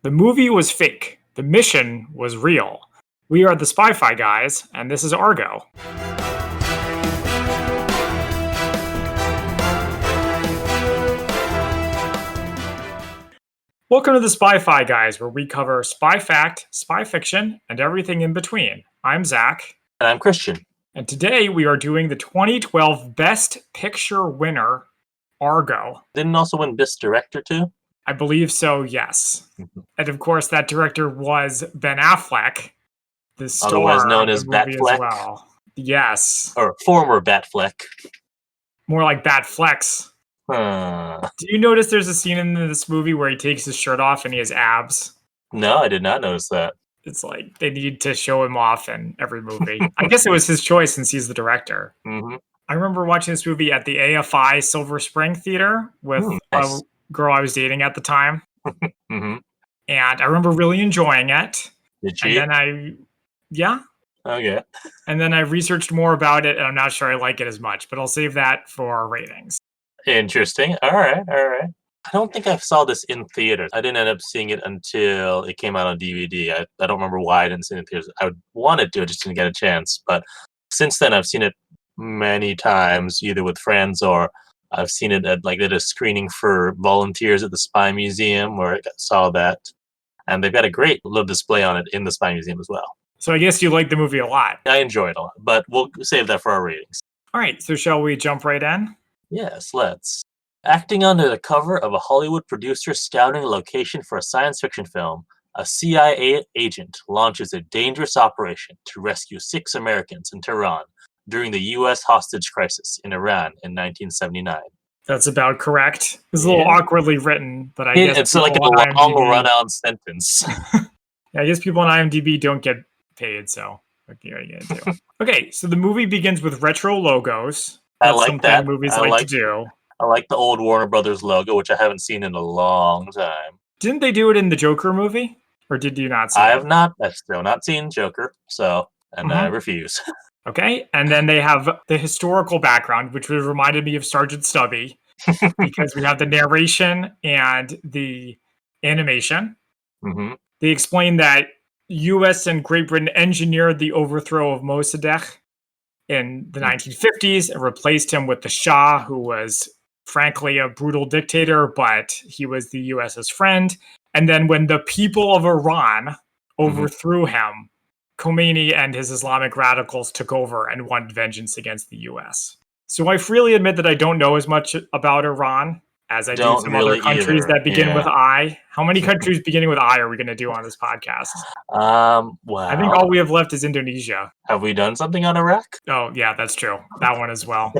The movie was fake. The mission was real. We are the Spy-Fi guys, and this is Argo. Welcome to the Spy-Fi guys, where we cover spy fact, spy fiction, and everything in between. I'm Zach. And I'm Christian. And today we are doing the 2012 Best Picture winner, Argo. Didn't also win Best Director too? I believe so, yes. And of course, that director was Ben Affleck, the star Otherwise known of as the movie Batfleck. as well. Yes. Or former Batfleck. More like Batflex. Do you notice there's a scene in this movie where he takes his shirt off and he has abs? No, I did not notice that. It's like they need to show him off in every movie. I guess it was his choice since he's the director. Mm-hmm. I remember watching this movie at the AFI Silver Spring Theater with nice. a girl I was dating at the time. Mm-hmm. And I remember really enjoying it. Did you? And then yeah. Okay. And then I researched more about it, and I'm not sure I like it as much, but I'll save that for our ratings. Interesting. All right. I don't think I saw this in theaters. I didn't end up seeing it until it came out on DVD. I don't remember why I didn't see it in theaters. I wanted to, I just didn't get a chance. But since then, I've seen it many times, either with friends or I've seen it at a screening for volunteers at the Spy Museum where I saw that. And they've got a great little display on it in the Spy Museum as well. So I guess you like the movie a lot. I enjoy it a lot, but we'll save that for our ratings. All right, so shall we jump right in? Yes, let's. Acting under the cover of a Hollywood producer scouting a location for a science fiction film, a CIA agent launches a dangerous operation to rescue 6 Americans in Tehran during the U.S. hostage crisis in Iran in 1979. That's about correct. It's a little awkwardly written, but I guess it's like a long run-on sentence. Yeah, I guess people on IMDb don't get paid, so what are you gonna do? Okay, so the movie begins with retro logos. I like that. Movies like to do. I like the old Warner Brothers logo, which I haven't seen in a long time. Didn't they do it in the Joker movie? Or did you not see I it? have not. I've still not seen Joker, I refuse. Okay, and then they have the historical background, which reminded me of Sergeant Stubby, because we have the narration and the animation. Mm-hmm. They explain that U.S. and Great Britain engineered the overthrow of Mossadegh in the 1950s and replaced him with the Shah, who was frankly a brutal dictator, but he was the US's friend. And then when the people of Iran overthrew him, Khomeini and his Islamic radicals took over and wanted vengeance against the US. So I freely admit that I don't know as much about Iran as I do some other countries that begin with I. How many countries beginning with I are we going to do on this podcast? Wow. I think all we have left is Indonesia. Have we done something on Iraq? Oh, yeah, that's true. That one as well.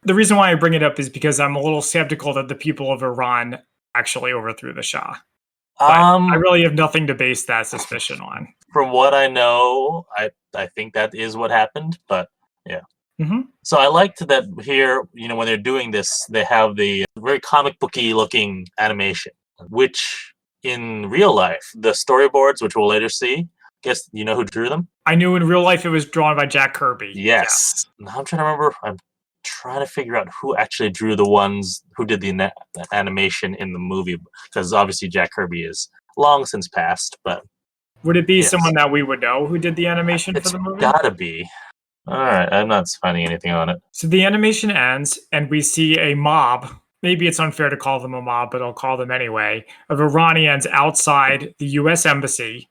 The reason why I bring it up is because I'm a little skeptical that the people of Iran actually overthrew the Shah. But I really have nothing to base that suspicion on. From what I know, I think that is what happened, but yeah. Mm-hmm. So I liked that here, when they're doing this, they have the very comic booky looking animation, which in real life, the storyboards, which we'll later see, guess you know who drew them? I knew in real life it was drawn by Jack Kirby. Yes. Now I'm trying to remember. I'm trying to figure out who actually drew the ones who did the animation in the movie, because obviously Jack Kirby is long since passed. But would it be someone that we would know who did the animation for the movie? It's gotta be. All right, I'm not finding anything on it. So the animation ends, and we see a mob. Maybe it's unfair to call them a mob, but I'll call them anyway, of Iranians outside the U.S. Embassy,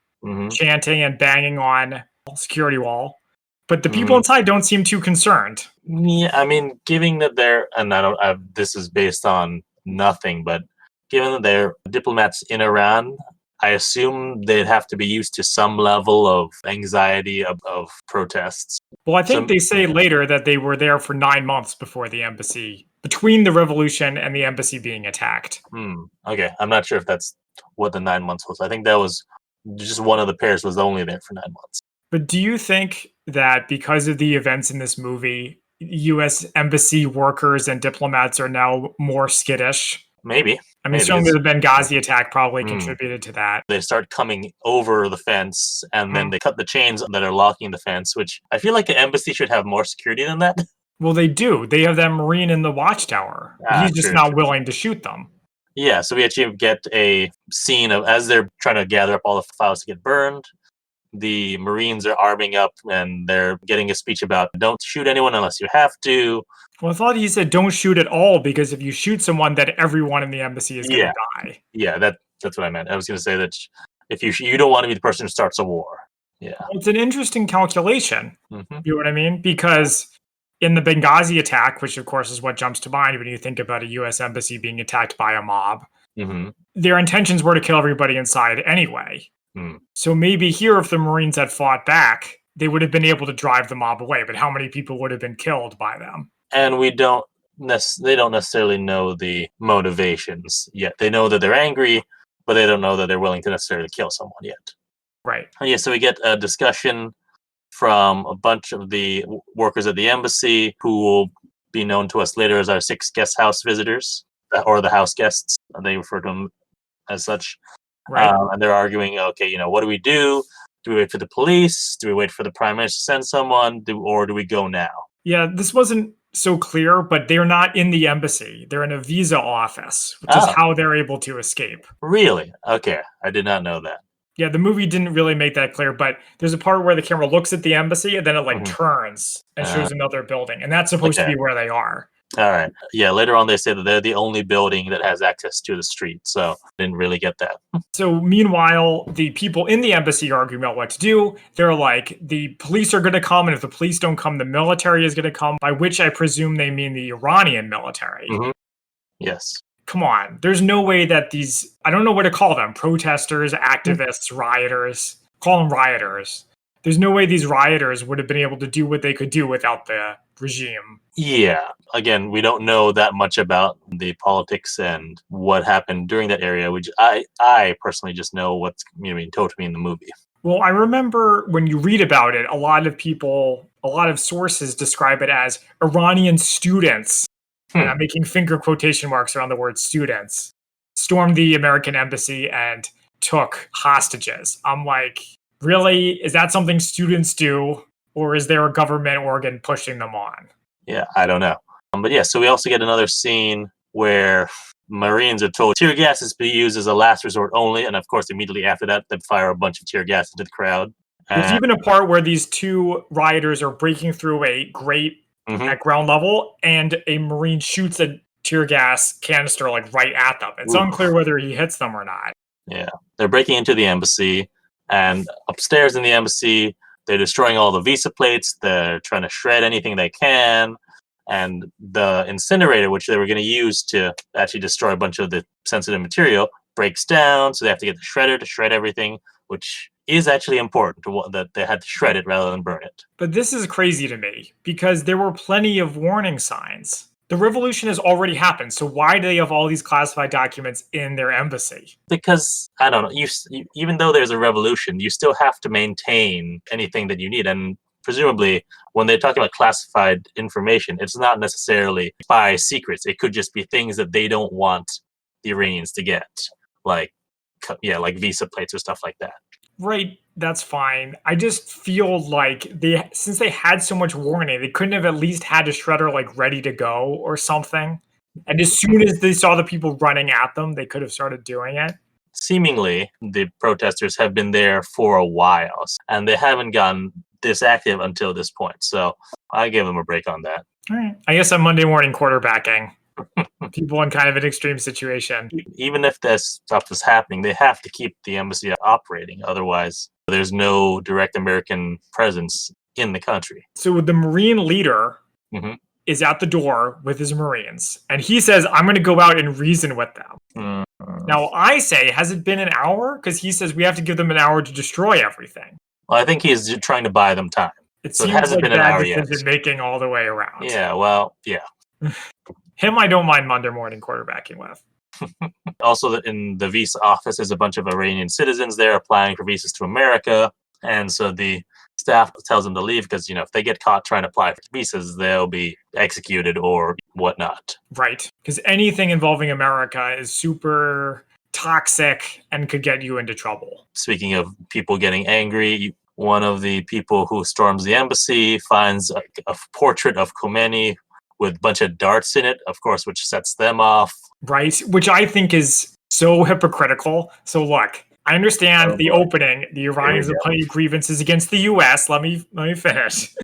chanting and banging on the security wall. But the people inside don't seem too concerned. Yeah, I mean, given that they're, and this is based on nothing, but given that they're diplomats in Iran, I assume they'd have to be used to some level of anxiety of protests. Well, I think they say later that they were there for 9 months before the embassy, between the revolution and the embassy being attacked. Okay, I'm not sure if that's what the 9 months was. I think that was just one of the pairs was only there for 9 months. But do you think that because of the events in this movie, U.S. embassy workers and diplomats are now more skittish? Maybe. I mean, certainly the Benghazi attack probably contributed to that. They start coming over the fence, and then they cut the chains that are locking the fence, which I feel like the embassy should have more security than that. Well, they do. They have that Marine in the watchtower. He's just not willing to shoot them. Yeah, so we actually get a scene of as they're trying to gather up all the files to get burned. The Marines are arming up and they're getting a speech about don't shoot anyone unless you have to. Well, I thought he said don't shoot at all because if you shoot someone, then everyone in the embassy is going Yeah, to die. yeah, that's what I meant. I was going to say that if you don't want to be the person who starts a war. Yeah. Well, it's an interesting calculation. Hmm. You know what I mean? Because in the Benghazi attack, which of course is what jumps to mind when you think about a U.S. embassy being attacked by a mob, Hmm. their intentions were to kill everybody inside anyway. Mm. So maybe here, if the Marines had fought back, they would have been able to drive the mob away. But how many people would have been killed by them? And they don't necessarily know the motivations yet. They know that they're angry, but they don't know that they're willing to necessarily kill someone yet. Right. Yeah, so we get a discussion from a bunch of the workers at the embassy who will be known to us later as our 6 guest house visitors, or the house guests. They refer to them as such. Right. And they're arguing, okay, what do we do? Do we wait for the police? Do we wait for the prime minister to send someone? Or do we go now? Yeah, this wasn't so clear, but they're not in the embassy. They're in a visa office, which is Oh, how they're able to escape. really? Okay, I did not know that. Yeah, the movie didn't really make that clear, but there's a part where the camera looks at the embassy and then it like Mhm. turns and Uh, shows another building, and that's supposed to okay, be where they are. all right. Yeah, later on they say that they're the only building that has access to the street, so didn't really get that. So meanwhile, the people in the embassy are arguing about what to do. They're like, the police are going to come, and if the police don't come, the military is going to come, by which I presume they mean the Iranian military. Hmm. Yes. Come on. There's no way that these, I don't know what to call them, protesters, activists, rioters, call them rioters. There's no way these rioters would have been able to do what they could do without the regime. Yeah. Again, we don't know that much about the politics and what happened during that area. Which I personally just know what's being told to me in the movie. Well, I remember when you read about it, a lot of people, a lot of sources describe it as Iranian students, and Hmm. I'm making finger quotation marks around the word students, stormed the American embassy and took hostages. I'm like, really? Is that something students do? Or is there a government organ pushing them on? Yeah, I don't know. But yeah, so we also get another scene where Marines are told tear gas is to be used as a last resort only, and of course, immediately after that, they fire a bunch of tear gas into the crowd. There's And even a part where these two rioters are breaking through a grate mhm, at ground level, and a Marine shoots a tear gas canister like right at them. It's ooh, unclear whether he hits them or not. yeah, they're breaking into the embassy, and upstairs in the embassy, they're destroying all the visa plates. They're trying to shred anything they can, and the incinerator, which they were going to use to actually destroy a bunch of the sensitive material, breaks down. So they have to get the shredder to shred everything, which is actually important that they had to shred it rather than burn it. But this is crazy to me because there were plenty of warning signs. The revolution has already happened, so why do they have all these classified documents in their embassy? Because I don't know, even though there's a revolution, you still have to maintain anything that you need, and presumably when they're talking about classified information, it's not necessarily spy secrets. It could just be things that they don't want the Iranians to get, like like visa plates or stuff like that. Right, that's fine. I just feel like since they had so much warning, they couldn't have at least had a shredder like ready to go or something. And as soon as they saw the people running at them, they could have started doing it. Seemingly, the protesters have been there for a while, and they haven't gotten this active until this point. So I give them a break on that. All right. I guess I'm Monday morning quarterbacking people in kind of an extreme situation. Even if this stuff is happening, they have to keep the embassy operating. Otherwise, there's no direct American presence in the country. So the Marine leader Hmm. is at the door with his Marines, and he says, I'm going to go out and reason with them. Now, I say, has it been an hour? Because he says we have to give them an hour to destroy everything. Well, I think he's trying to buy them time. It So it seems hasn't like been an bad hour yet. decision making all the way around. Yeah, well, yeah. Him, I don't mind Monday morning quarterbacking with. Also, in the visa office, there's a bunch of Iranian citizens there applying for visas to America. And so the staff tells them to leave because, if they get caught trying to apply for visas, they'll be executed or whatnot. Right. Because anything involving America is super toxic and could get you into trouble. Speaking of people getting angry, one of the people who storms the embassy finds a portrait of Khomeini with a bunch of darts in it, of course, which sets them off. right? Which I think is so hypocritical. So look, I understand Oh the boy, opening. The here we Iranians have go. plenty of grievances against the U.S. Let me finish.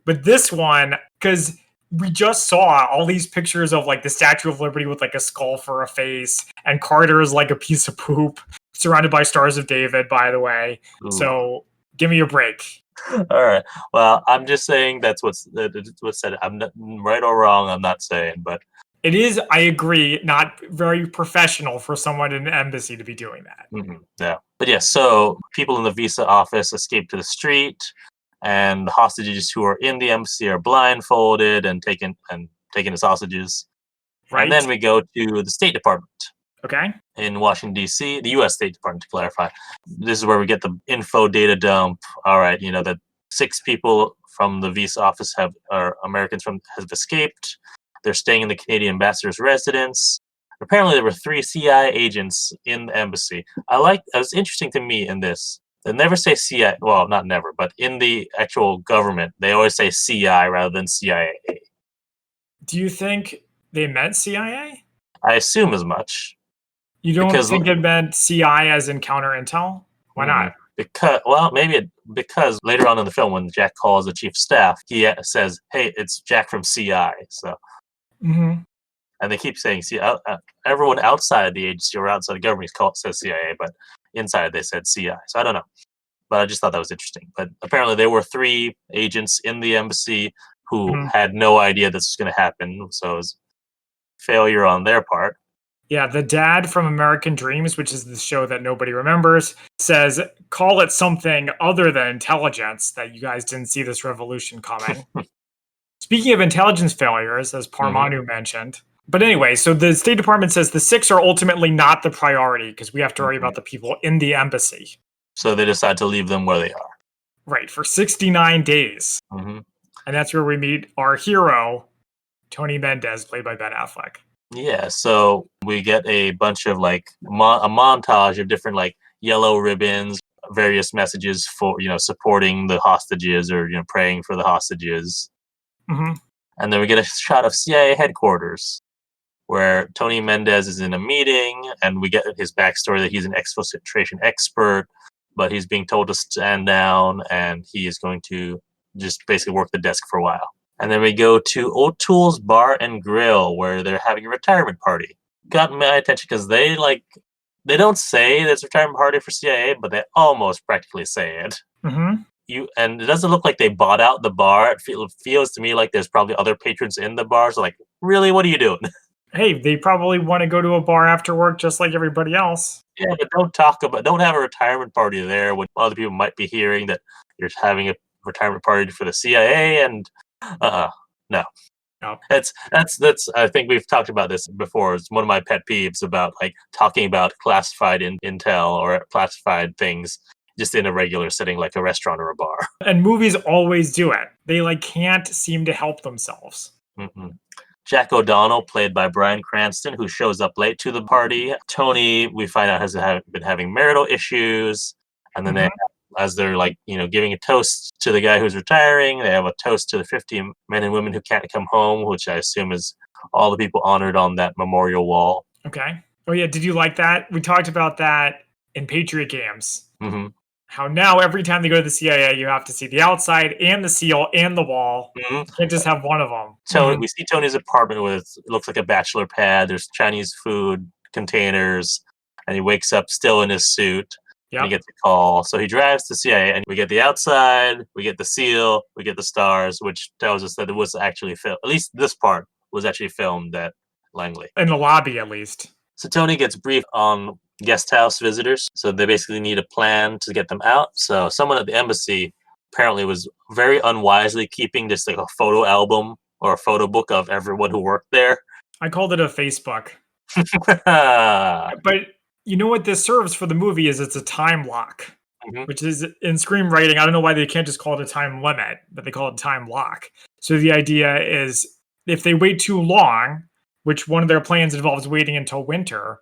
But this one, because we just saw all these pictures of like the Statue of Liberty with like a skull for a face, and Carter is like a piece of poop, surrounded by Stars of David, by the way. Ooh. So give me a break. All right. Well, I'm just saying that's what's said. I'm not right or wrong. I'm not saying, but It is, I agree, not very professional for someone in an embassy to be doing that. yeah. But yeah. So people in the visa office escape to the street, and the hostages who are in the embassy are blindfolded and taken as hostages. And Right? then we go to the State Department Okay. in Washington D.C., the U.S. State Department to clarify. This is where we get the info data dump. All right, that 6 people from the visa office are Americans have escaped. They're staying in the Canadian ambassador's residence. Apparently, there were 3 CIA agents in the embassy. It was interesting to me in this. They never say CIA. Well, not never, but in the actual government, they always say CI rather than CIA. Do you think they meant CIA? I assume as much You don't because think it meant CI as in counter intel? Why not? because later on in the film when Jack calls the chief of staff, he says, "Hey, it's Jack from CI." So, Mm-hmm. and they keep saying CI. Everyone outside the agency or outside the government says CIA, but inside they said CI. So I don't know, but I just thought that was interesting. But apparently there were 3 agents in the embassy who Mm-hmm. had no idea this was going to happen. So it was failure on their part. Yeah, the dad from American Dreams, which is the show that nobody remembers, says, call it something other than intelligence, that you guys didn't see this revolution coming. Speaking of intelligence failures, as hmm Parmanu mentioned. But anyway, so the State Department says the 6 are ultimately not the priority because we have to worry hmm about the people in the embassy. So they decide to leave them where they are. Right, for 69 days. hmm And that's where we meet our hero, Tony Mendez, played by Ben Affleck. Yeah, so we get a bunch of a montage of different yellow ribbons, various messages for supporting the hostages or praying for the hostages, Mm-hmm. and then we get a shot of CIA headquarters where Tony Mendez is in a meeting, and we get his backstory that he's an exfiltration expert, but he's being told to stand down, and he is going to just basically work the desk for a while. And then we go to O'Toole's Bar and Grill where they're having a retirement party. Got my attention because they don't say it's a retirement party for CIA, but they almost practically say it. Mm-hmm. And it doesn't look like they bought out the bar. It feels to me like there's probably other patrons in the bar. So really, what are you doing? Hey, they probably want to go to a bar after work just like everybody else. Yeah, but don't have a retirement party there when other people might be hearing that you're having a retirement party for the CIA and no. Oh. That's I think we've talked about this before. It's one of my pet peeves about talking about classified intel or classified things just in a regular setting like a restaurant or a bar. And movies always do it. They can't seem to help themselves. Mm-hmm. Jack O'Donnell, played by Bryan Cranston, who shows up late to the party. Tony, we find out, has been having marital issues, and then Mm-hmm. as they're giving a toast to the guy who's retiring, they have a toast to the 50 men and women who can't come home, which I assume is all the people honored on that memorial wall. Okay. Oh yeah, did you like that? We talked about that in Patriot Games. Mm-hmm. How now every time they go to the CIA, you have to see the outside and the seal and the wall. Mm-hmm. You can't just have one of them. Tony, we see Tony's apartment with it looks like a bachelor pad. There's Chinese food containers, and he wakes up still in his suit. Yep. And he gets a call, so he drives to CIA, and we get the outside, we get the seal, we get the stars, which tells us that it was actually filmed. At least this part was actually filmed at Langley. In the lobby, at least. So Tony gets briefed on guest house visitors. So they basically need a plan to get them out. So someone at the embassy apparently was very unwisely keeping just a photo album or a photo book of everyone who worked there. I called it a Facebook. But you know what this serves for the movie is it's a time lock, which is in screenwriting. I don't know why they can't just call it a time limit, but they call it time lock. So the idea is if they wait too long, which one of their plans involves waiting until winter,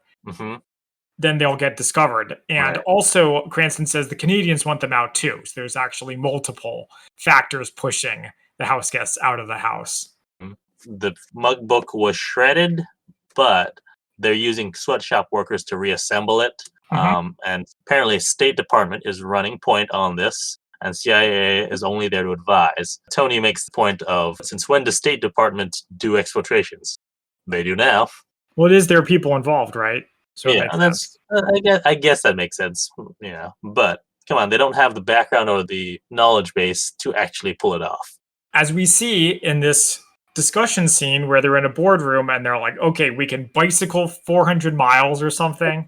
then they'll get discovered. And also, Cranston says the Canadians want them out too. So there's actually multiple factors pushing the house guests out of the house. The mug book was shredded, but they're using sweatshop workers to reassemble it. Mm-hmm. And apparently, State Department is running point on this, and CIA is only there to advise. Tony makes the point of, since when does State Department do exfiltrations? They do now. Well, it is there are people involved, right? So it Yeah, makes and sense. I guess that makes sense. Yeah, but come on, they don't have the background or the knowledge base to actually pull it off. As we see in this discussion scene where they're in a boardroom and they're like, okay, we can bicycle 400 miles or something.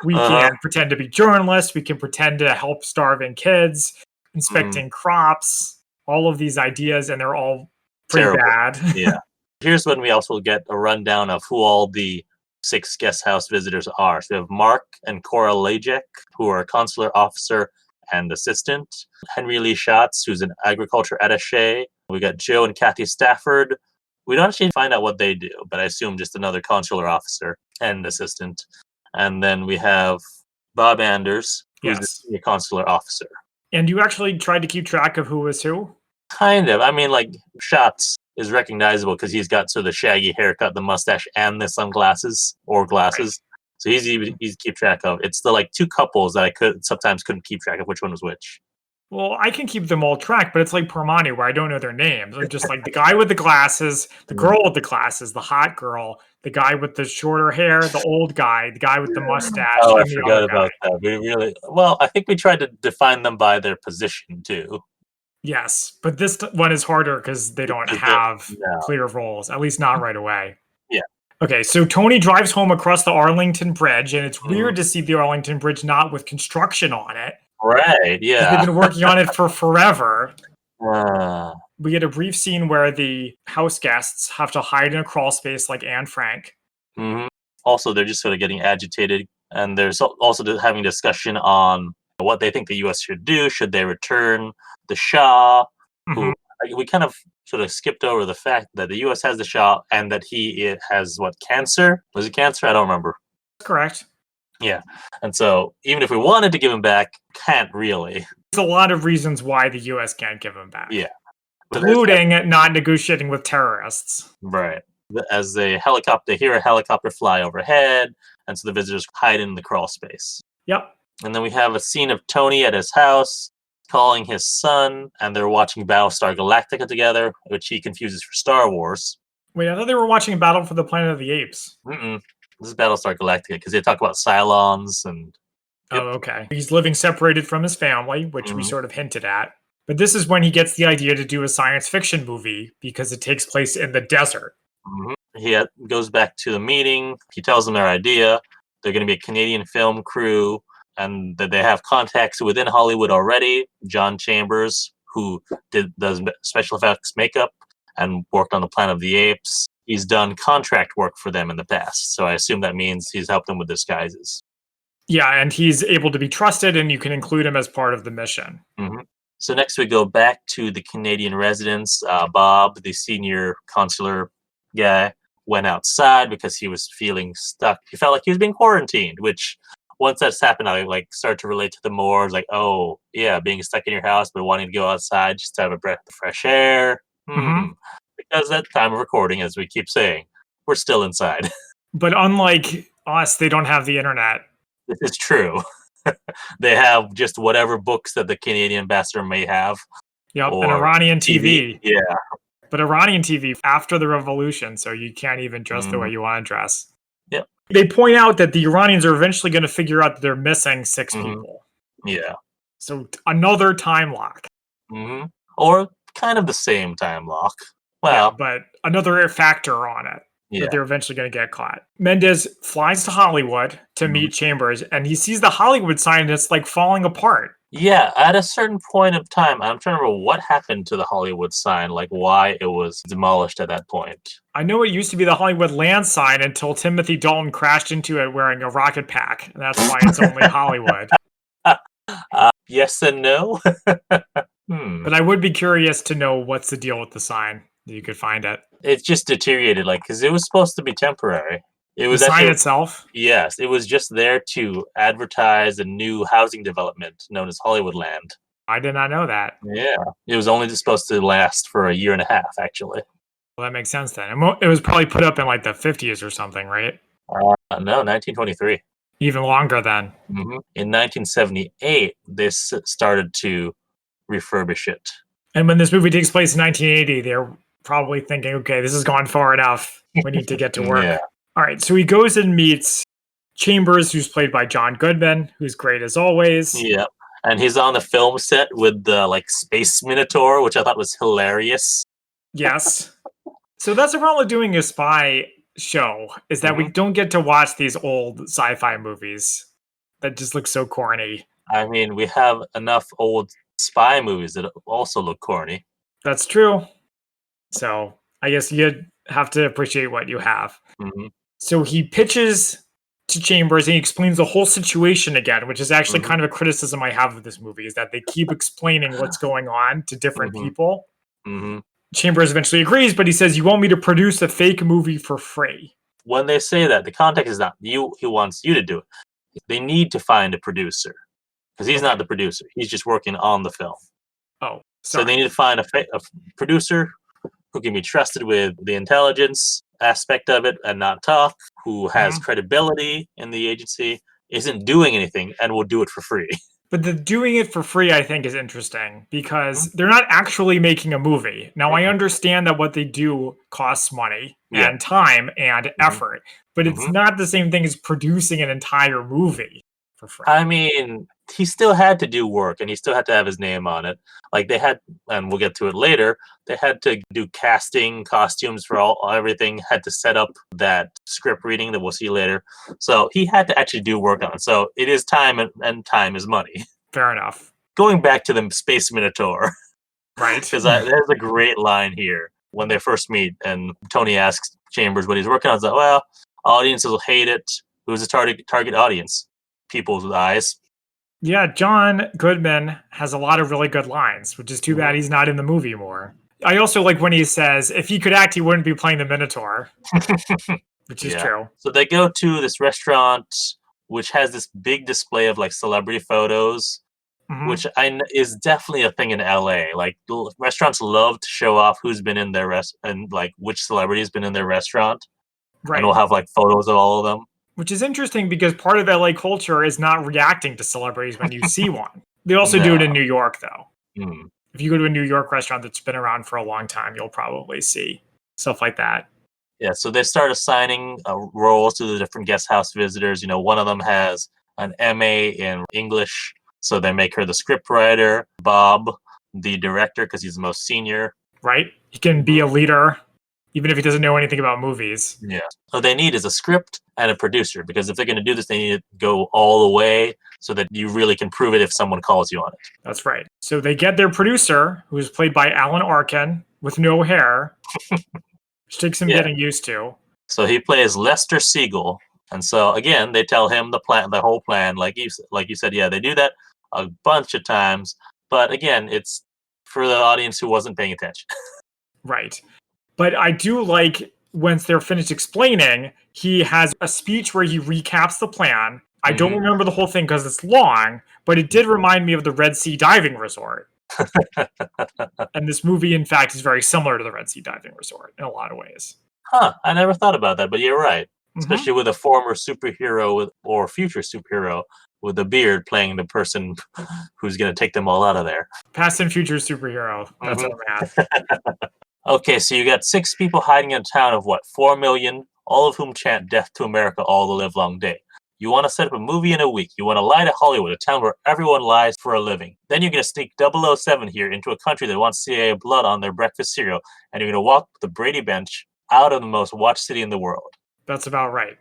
We Uh-huh. can pretend to be journalists. We can pretend to help starving kids, Mhm. inspecting crops, all of these ideas, and they're all pretty Terrible. bad. Yeah. Here's when we also get a rundown of who all the 6 guest house visitors are. So we have Mark and Cora Lajek, who are a consular officer and assistant. Henry Lee Schatz, who's an agriculture attaché. We got Joe and Kathy Stafford. We don't actually find out what they do, but I assume just another consular officer and assistant. And then we have Bob Anders, who's the Yes. senior consular officer. And you actually tried to keep track of who was who? Kind of. I mean, like, Schatz is recognizable because he's got sort of the shaggy haircut, the mustache, and the sunglasses or Right. glasses. So he's easy to keep track of. It's the like 2 couples that I sometimes couldn't keep track of which one was which. Well, I can keep them all track, but it's like Permani where I don't know their names. I'm just like the guy with the glasses, the Mm. girl with the glasses, the hot girl, the guy with the shorter hair, the old guy, the guy with the mustache, Oh, I and the forgot other guy. about that. We really well, I think we tried to define them by their position too. Yes, but this one is harder because they don't Because they're have no. clear roles, at least not right away. Yeah. Okay, so Tony drives home across the Arlington Bridge, and it's Mhm. weird to see the Arlington Bridge not with construction on it Right, because they've yeah. been working on it for forever. Uh, We get a brief scene where the house guests have to hide in a crawl space like Anne Frank. mhm. Also, they're just sort of getting agitated, and there's also having discussion on what they think the U.S. should do. Should they return the Shah, who Mhm. we kind of sort of skipped over the fact that the U.S. has the Shah and that it has what, cancer? Was it cancer? I don't remember. Correct. Yeah, and so even if we wanted to give him back, can't really. There's a lot of reasons why the US can't give him Yeah, back, but there's including not negotiating with terrorists. right. As they hear a helicopter fly overhead, and so the visitors hide in the crawl space. Yep. And then we have a scene of Tony at his house calling his son, and they're watching Battlestar Galactica together, which he confuses for Star Wars. Wait, I thought they were watching Battle for the Planet of the Apes. Mm-mm. This is Battlestar Galactica because they talk about Cylons and yep. Oh, okay. He's living separated from his family, which we Hmm. sort of hinted at. But this is when he gets the idea to do a science fiction movie because it takes place in the desert. Hmm. He goes back to the meeting. He tells them their idea. They're going to be a Canadian film crew, and that they have contacts within Hollywood already. John Chambers, who does special effects makeup and worked on the Planet of the Apes. He's done contract work for them in the past, so I assume that means he's helped them with disguises. Yeah, and he's able to be trusted, and you can include him as part of the mission. Hmm. So next we go back to the Canadian residence. Bob, the senior consular guy, went outside because he was feeling stuck. He felt like he was being quarantined, which once that's happened, I like start to relate to the more. It's like, oh yeah, being stuck in your house but wanting to go outside just to have a breath of fresh air. Hmm. Because at the time of recording, as we keep saying, we're still inside. But unlike us, they don't have the internet. This is true. They have just whatever books that the Canadian ambassador may have, Yep, an or Iranian TV. TV. Yeah. But Iranian TV after the revolution, so you can't even dress the way Mhm. you want to dress. Yep. They point out that the Iranians are eventually going to figure out that they're missing 6 Mhm. people. Yeah. So another time lock. Mhm. Or kind of the same time lock. Yeah, Well, but another factor on it that yeah. they're eventually going to get caught. Mendez flies to Hollywood to Mhm. meet Chambers, and he sees the Hollywood sign and it's like falling apart. Yeah, at a certain point of time, I'm trying to remember what happened to the Hollywood sign, like why it was demolished at that point. I know it used to be the Hollywood land sign until Timothy Dalton crashed into it wearing a rocket pack, and that's why it's only Hollywood. Yes and no. Hmm. But I would be curious to know what's the deal with the sign. You could find it. It just deteriorated, like, because it was supposed to be temporary. It The was sign actually itself. yes, it was just there to advertise a new housing development known as Hollywoodland. I did not know that. Yeah, it was only just supposed to last for a year and a half, actually. Well, that makes sense then. It was probably put up in like the 50s or something, right? No, 1923. Even longer then. In 1978, they started to refurbish it. And when this movie takes place in 1980, they're probably thinking, okay, this has gone far enough. We need to get to work. Yeah. All right, so he goes and meets Chambers, who's played by John Goodman, who's great as always. Yeah. And he's on the film set with the like space minotaur, which I thought was hilarious. Yes. So that's the problem with doing a spy show, is that we don't get to watch these old sci-fi movies that just look so corny. I mean, we have enough old spy movies that also look corny. That's true. So I guess you have to appreciate what you have. So he pitches to Chambers and he explains the whole situation again, which is actually kind of a criticism I have of this movie, is that they keep explaining what's going on to different people. Chambers eventually agrees, but he says, "You want me to produce a fake movie for free?" When they say that, the context is not he wants you to do it. They need to find a producer because he's not the producer. He's just working on the film. Oh, so they need to find a producer who can be trusted with the intelligence aspect of it and not talk, who has credibility in the agency, isn't doing anything, and will do it for free. But the doing it for free, I think, is interesting because they're not actually making a movie. Now, I understand that what they do costs money and time and effort, but it's not the same thing as producing an entire movie for free. I mean, he still had to do work and he still had to have his name on it. Like they had, and we'll get to it later, they had to do casting, costumes for everything, had to set up that script reading that we'll see later. So he had to actually do work on it. So it is time, and time is money. Fair enough. Going back to the Space Minotaur. Right. Because there's a great line here when they first meet and Tony asks Chambers what he's working on. He's like, well, audiences will hate it. Who's the target audience? People with eyes. Yeah, John Goodman has a lot of really good lines, which is too bad he's not in the movie more. I also like when he says, if he could act, he wouldn't be playing the Minotaur, which is true. So they go to this restaurant, which has this big display of like celebrity photos, which is definitely a thing in LA. Like restaurants love to show off who's been in their and like which celebrity has been in their restaurant. Right. And we'll have like photos of all of them. Which is interesting because part of LA culture is not reacting to celebrities when you see one. They also do it in New York, though. If you go to a New York restaurant that's been around for a long time, you'll probably see stuff like that. Yeah, so they start assigning roles to the different guest house visitors. You know, one of them has an MA in English, so they make her the script writer. Bob, the director, because he's the most senior. Right? He can be a leader, even if he doesn't know anything about movies. Yeah. So they need is a script and a producer, because if they're going to do this, they need to go all the way so that you really can prove it if someone calls you on it. That's right. So they get their producer, who is played by Alan Arkin, with no hair, which takes some getting used to. So he plays Lester Siegel. And so, again, they tell him the whole plan. Like you said, yeah, they do that a bunch of times. But again, it's for the audience who wasn't paying attention. Right. But I do like, once they're finished explaining, he has a speech where he recaps the plan. I don't remember the whole thing because it's long, but it did remind me of the Red Sea Diving Resort. And this movie, in fact, is very similar to the Red Sea Diving Resort in a lot of ways. Huh, I never thought about that, but you're right. Especially with a former superhero or future superhero with a beard playing the person who's going to take them all out of there. Past and future superhero. That's our math. Okay, so you got 6 people hiding in a town of 4 million, all of whom chant death to America all the livelong day. You want to set up a movie in a week. You want to lie to Hollywood, a town where everyone lies for a living. Then you're going to sneak 007 here into a country that wants CIA blood on their breakfast cereal, and you're going to walk the Brady Bench out of the most watched city in the world. That's about right.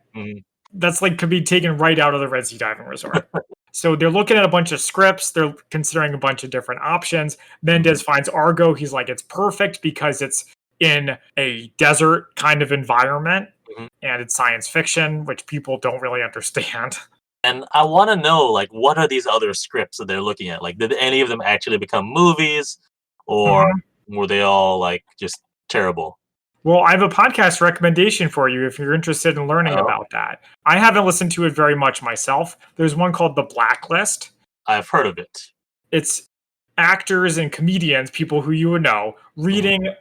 That's could be taken right out of the Red Sea Diving Resort. So they're looking at a bunch of scripts. They're considering a bunch of different options. Mendez finds Argo. He's like, it's perfect because it's in a desert kind of environment and it's science fiction, which people don't really understand. And I want to know, what are these other scripts that they're looking at? Did any of them actually become movies, or were they all just terrible? Well, I have a podcast recommendation for you if you're interested in learning about that. I haven't listened to it very much myself. There's one called The Blacklist. I've heard of it. It's actors and comedians, people who you would know, reading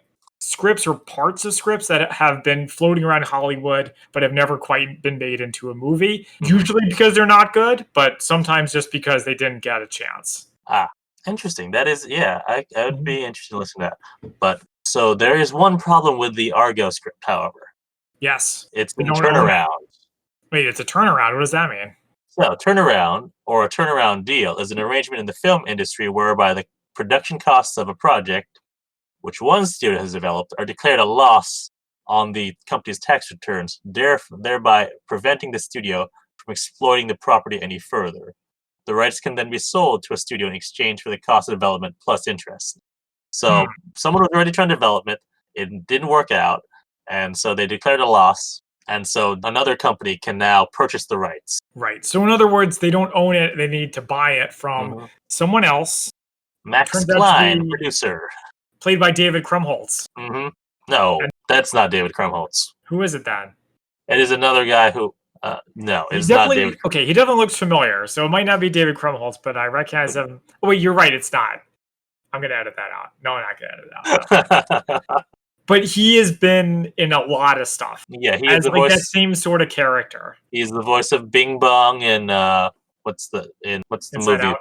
scripts or parts of scripts that have been floating around Hollywood but have never quite been made into a movie. Usually because they're not good, but sometimes just because they didn't get a chance. Ah, interesting. That is, yeah, I would Mhm. be interested to listen to that. But so there is one problem with the Argo script, however. Yes. It's They in don't own it. turnaround. Wait, it's a turnaround. What does that mean? So, turnaround or a turnaround deal is an arrangement in the film industry whereby the production costs of a project, which one studio has developed, are declared a loss on the company's tax returns, thereby preventing the studio from exploiting the property any further. The rights can then be sold to a studio in exchange for the cost of development plus interest. Hmm. So, someone was already trying to develop it didn't work out, and so they declared a loss, and so another company can now purchase the rights. Right. So in other words, they don't own it. They need to buy it from Mhm. someone else. Max Turns out to Klein, be producer. played by David Krumholtz. Mhm. No, And that's not David Krumholtz. who is it then? It is another guy who no, He it's not David definitely okay. He definitely looks familiar, so it might not be David Krumholtz, but I recognize him. Oh wait, you're right. It's not. I'm gonna edit that out. No, I'm not gonna edit it out. That's fine. Krumholtz. But he has been in a lot of stuff Yeah, he is as the like that voice same sort of character. he's the voice of Bing Bong in, what's the Inside movie? Out.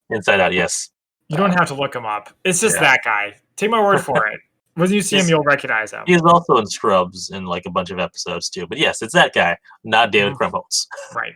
Inside Out, yes. You don't Uh, have to look him up. It's just yeah. that guy. Take my word for it. When you see him, He's you'll recognize him. he's also in Scrubs in, like, a bunch of episodes too, but yes, it's that guy, not David Mhm. Krumholtz. Right.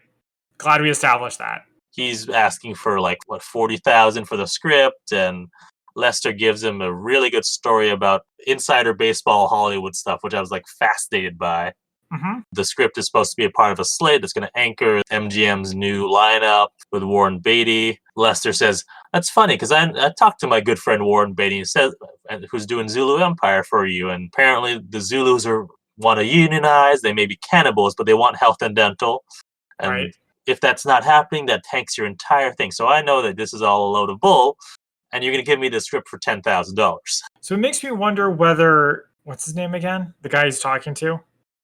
Glad we established that. He's asking for, like, what, 40,000 for the script, and Lester gives him a really good story about insider baseball Hollywood stuff, which I was, like, fascinated by. Hmm. The script is supposed to be a part of a slate that's going to anchor MGM's new lineup with Warren Beatty. Lester says, "That's funny because I talked to my good friend Warren Beatty, who says, who's doing Zulu Empire for you, and apparently the Zulus want to unionize. They may be cannibals, but they want health and dental. Right. And if that's not happening, that tanks your entire thing. So I know that this is all a load of bull, and you're going to give me the script for $10,000." So it makes me wonder whether what's his name again? The guy he's talking to,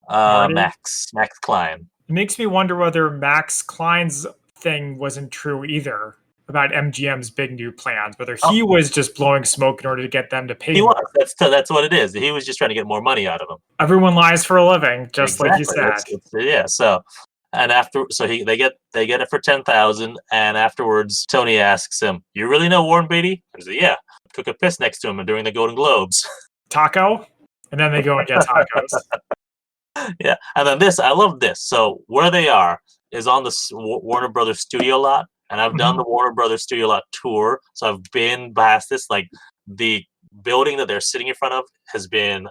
Marty. Max Klein. It makes me wonder whether Max Klein's thing wasn't true either about MGM's big new plans. Whether Oh, he was just blowing smoke in order to get them to pay he was. more. That's what it is. He was just trying to get more money out of him. Everyone lies for a living, just like you Exactly. said. Yeah. So, and after, so they get it for 10,000, and afterwards Tony asks him, "You really know Warren Beatty?" He says, "Yeah, took a piss next to him during the Golden Globes." Taco, and then they go and get tacos. Yeah, and then I love this. So where they are is on the Warner Brothers studio lot, and I've done Mhm. the Warner Brothers studio lot tour, so I've been past this. Like, the building that they're sitting in front of has been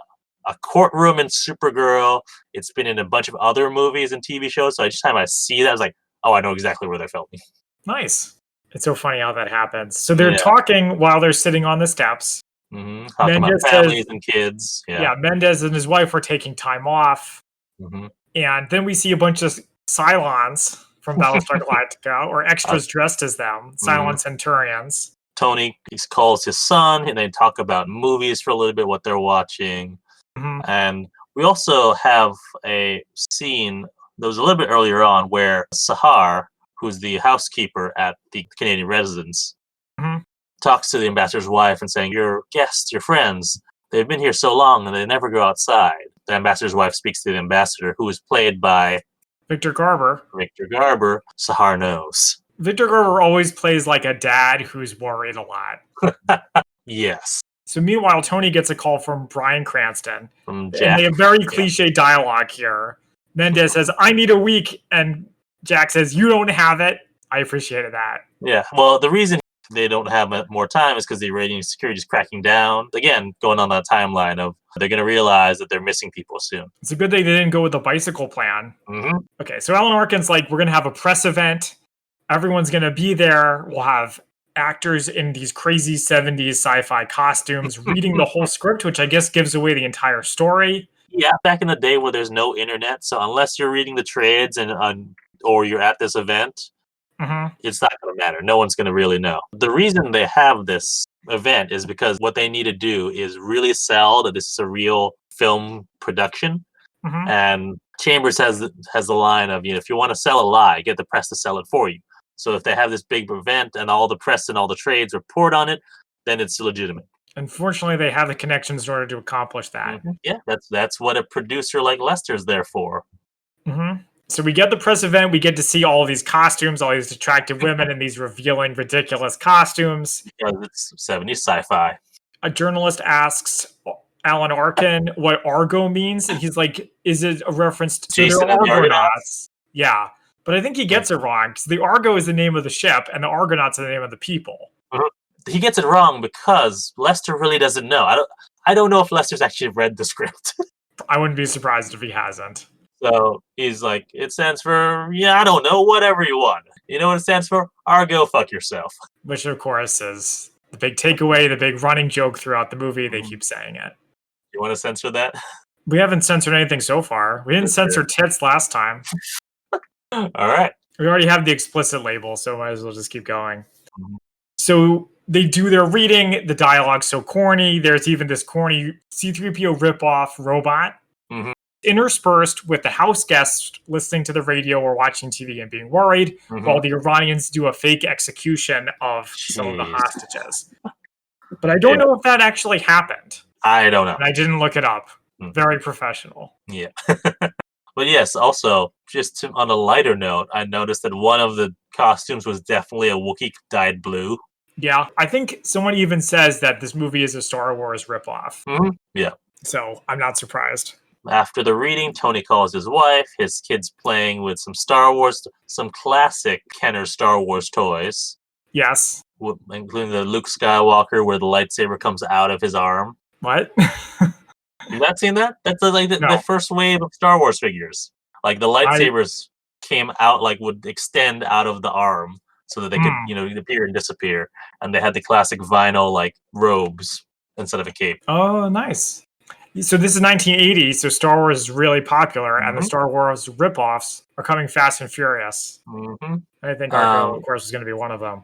a courtroom in Supergirl. It's been in a bunch of other movies and TV shows. So each time I see that, I was like, oh, I know exactly where they're filming. Nice. It's so funny how that happens. So they're Yeah. talking while they're sitting on the steps. Talking about Mendez says, families and kids. Yeah. yeah, Mendez and his wife are taking time off. hmm And then we see a bunch of Cylons from Battlestar Galactica, or uh, extras dressed as them, mhm. Cylon Centurions. Tony calls his son, and they talk about movies for a little bit, what they're watching. Mhm. And we also have a scene that was a little bit earlier on where Sahar, who's the housekeeper at the Canadian residence, Mhm. talks to the ambassador's wife and saying, "Your guests, your friends, they've been here so long and they never go outside." The ambassador's wife speaks to the ambassador, who is played by Victor Garber. Victor Garber. Sahar knows. Victor Garber always plays like a dad who's worried a lot. Yes, So meanwhile, Tony gets a call from Bryan Cranston, from and they Jack. have very Yeah. cliche dialogue here. Mendez says, "I need a week," and Jack says, "You don't have it." I appreciated that. Yeah. Well, the reason they don't have more time is because the Iranian security is cracking down. Again, going on that timeline of they're going to realize that they're missing people soon. It's a good thing they didn't go with the bicycle plan. hmm Okay, so Alan Arkin's like, we're gonna have a press event. Everyone's gonna be there. We'll have actors in these crazy 70s sci-fi costumes reading the whole script, which I guess gives away the entire story. Yeah, back in the day where there's no internet, so unless you're reading the trades and or you're at this event, Hmm. it's not going to matter. No one's going to really know. The reason they have this event is because what they need to do is really sell that this is a real film production. Hmm. And Chambers has the line of, if you want to sell a lie, get the press to sell it for you. So if they have this big event and all the press and all the trades report on it, then it's legitimate. Unfortunately, they have the connections in order to accomplish that. Yeah, that's what a producer like Lester's there for. So we get the press event. We get to see all of these costumes, all these attractive women in these revealing, ridiculous costumes. Because it's 70s sci-fi. A journalist asks Alan Arkin what Argo means, and he's like, "Is it a reference to they're Jason and the Argonauts. Argonauts?" Yeah, but I think he gets it wrong because the Argo is the name of the ship, and the Argonauts are the name of the people. He gets it wrong because Lester really doesn't know. I don't know if Lester's actually read the script. I wouldn't be surprised if he hasn't. So he's like, it stands for, I don't know, whatever you want. You know what it stands for? Argo, fuck yourself. Which, of course, is the big takeaway, the big running joke throughout the movie. They keep saying it. You want to censor that? We haven't censored anything so far. We didn't censor tits last time. All right. We already have the explicit label, so might as well just keep going. So they do their reading. The dialogue's so corny. There's even this corny C-3PO ripoff robot. Interspersed with the house guests listening to the radio or watching TV and being worried, while the Iranians do a fake execution of some of the hostages. But I don't know if that actually happened. I don't know. And I didn't look it up. Very professional. Yeah. But yes, also, just on a lighter note, I noticed that one of the costumes was definitely a Wookiee dyed blue. Yeah, I think someone even says that this movie is a Star Wars ripoff. Yeah. So I'm not surprised. After the reading, Tony calls his wife, his kids playing with some Star Wars, some classic Kenner Star Wars toys. Yes. Including the Luke Skywalker where the lightsaber comes out of his arm. What? You've not seen that? That's the first wave of Star Wars figures. Like the lightsabers came out, like would extend out of the arm so that they could, appear and disappear. And they had the classic vinyl like robes instead of a cape. Oh, nice. So this is 1980, so Star Wars is really popular, and the Star Wars ripoffs are coming fast and furious. I think Argo, of course, is going to be one of them.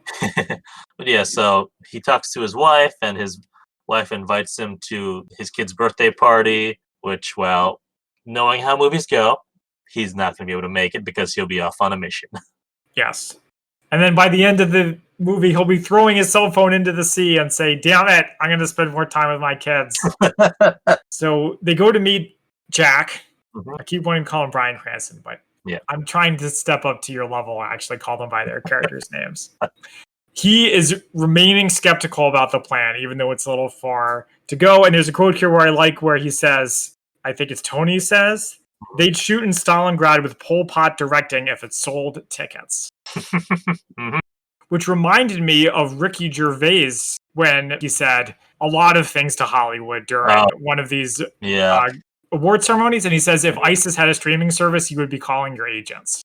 But yeah, so he talks to his wife, and his wife invites him to his kid's birthday party, which, well, knowing how movies go, he's not going to be able to make it because he'll be off on a mission. Yes. And then by the end of the movie, he'll be throwing his cell phone into the sea and say, damn it, I'm going to spend more time with my kids. So they go to meet Jack. I keep wanting to call him Bryan Cranston, but I'm trying to step up to your level and actually call them by their characters' names. He is remaining skeptical about the plan, even though it's a little far to go. And there's a quote here where I like where he says, I think it's Tony says, they'd shoot in Stalingrad with Pol Pot directing if it sold tickets. Which reminded me of Ricky Gervais when he said a lot of things to Hollywood during one of these award ceremonies. And he says, if ISIS had a streaming service, you would be calling your agents.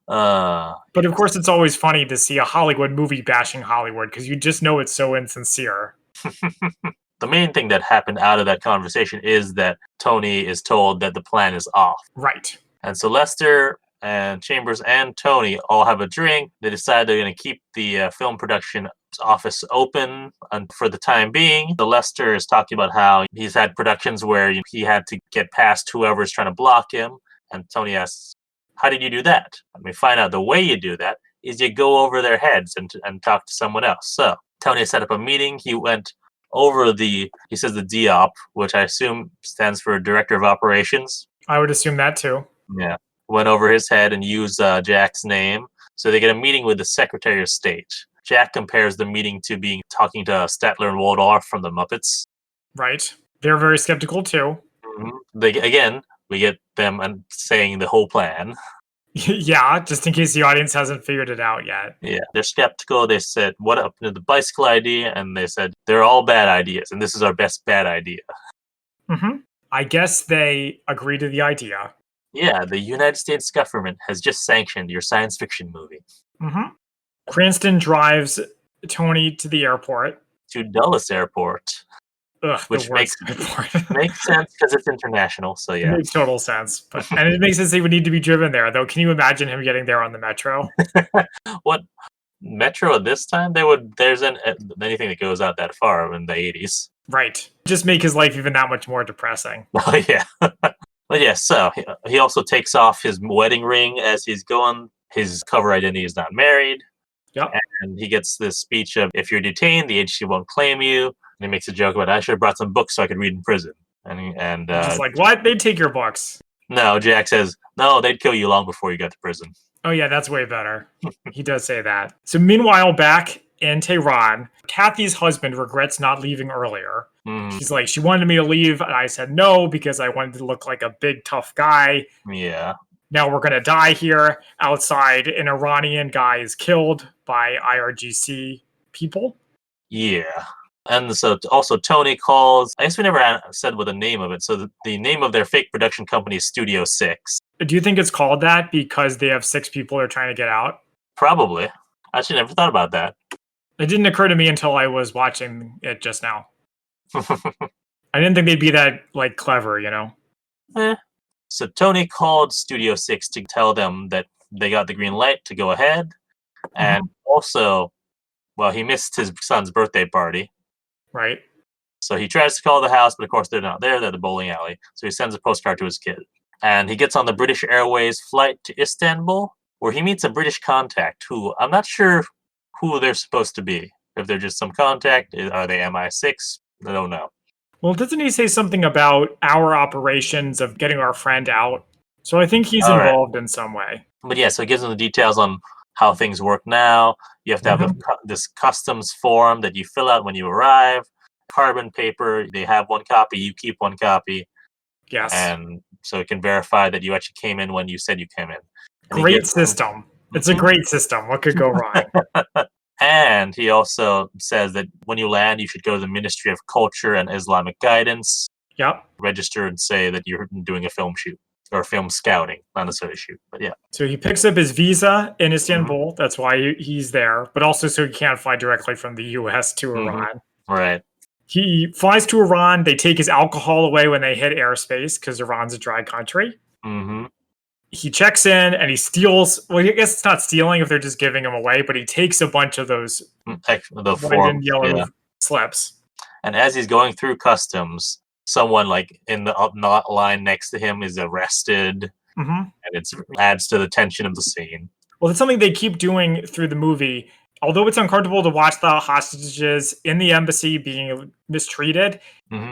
But of course, it's always funny to see a Hollywood movie bashing Hollywood because you just know it's so insincere. The main thing that happened out of that conversation is that Tony is told that the plan is off. Right. And so Lester and Chambers and Tony all have a drink. They decide they're going to keep the film production office open for the time being. So Lester is talking about how he's had productions where he had to get past whoever's trying to block him. And Tony asks, how did you do that? And we find out the way you do that is you go over their heads and talk to someone else. So Tony set up a meeting. He went over he says the DOP, which I assume stands for Director of Operations. I would assume that too. Yeah. Went over his head and used Jack's name. So they get a meeting with the Secretary of State. Jack compares the meeting to talking to Statler and Waldorf from the Muppets. Right. They're very skeptical too. We get them saying the whole plan. Yeah, just in case the audience hasn't figured it out yet. Yeah, they're skeptical. They said, what happened to the bicycle idea? And they said, they're all bad ideas, and this is our best bad idea. I guess they agree to the idea. Yeah, the United States government has just sanctioned your science fiction movie. Cranston drives Tony to the airport. To Dulles Airport. Which makes sense because it's international, so yeah. It makes total sense. And it makes sense they would need to be driven there, though. Can you imagine him getting there on the metro? What? Metro at this time? There's anything that goes out that far in the 80s. Right. Just make his life even that much more depressing. Oh, yeah. But yeah, so he also takes off his wedding ring as he's going. His cover identity is not married. Yep. And he gets this speech of, if you're detained, the agency won't claim you. he makes a joke about, I should have brought some books so I could read in prison. And Just like, what? They'd take your books. no, Jack says, no, they'd kill you long before you got to prison. Oh, yeah, that's way better. He does say that. So, meanwhile, back in Tehran, Kathy's husband regrets not leaving earlier. She's like, she wanted me to leave, and I said no because I wanted to look like a big, tough guy. Yeah. Now we're going to die here. Outside, an Iranian guy is killed by IRGC people. Yeah. And so also Tony calls, I guess we never said what the name of it. So the name of their fake production company is Studio 6. Do you think it's called that because they have 6 people they're trying to get out? Probably. I actually never thought about that. It didn't occur to me until I was watching it just now. I didn't think they'd be that, like, clever, you know? So Tony called Studio 6 to tell them that they got the green light to go ahead. And also, well, he missed his son's birthday party. Right. So he tries to call the house, but of course they're not there. They're at the bowling alley. So he sends a postcard to his kid. And he gets on the British Airways flight to Istanbul, where he meets a British contact who I'm not sure who they're supposed to be. If they're just some contact, are they MI6? I don't know. Well, doesn't he say something about our operations of getting our friend out? So I think he's involved in some way. But yeah, so he gives them the details on how things work now. You have to have this customs form that you fill out when you arrive. Carbon paper, they have one copy, you keep one copy. Yes. And so it can verify that you actually came in when you said you came in. And great system. It's a great system. What could go wrong? And he also says that when you land, you should go to the Ministry of Culture and Islamic Guidance. Yep. Register and say that you're doing a film shoot or film scouting, not necessarily shoot, but yeah. So he picks up his visa in Istanbul. That's why he's there, but also so he can't fly directly from the U.S. to Iran. Right. He flies to Iran. They take his alcohol away when they hit airspace because Iran's a dry country. He checks in and he steals. Well, I guess it's not stealing if they're just giving him away, but he takes a bunch of those the white and yellow slips. And as he's going through customs, someone like in the line next to him is arrested, and it adds to the tension of the scene. Well, it's something they keep doing through the movie. Although it's uncomfortable to watch the hostages in the embassy being mistreated,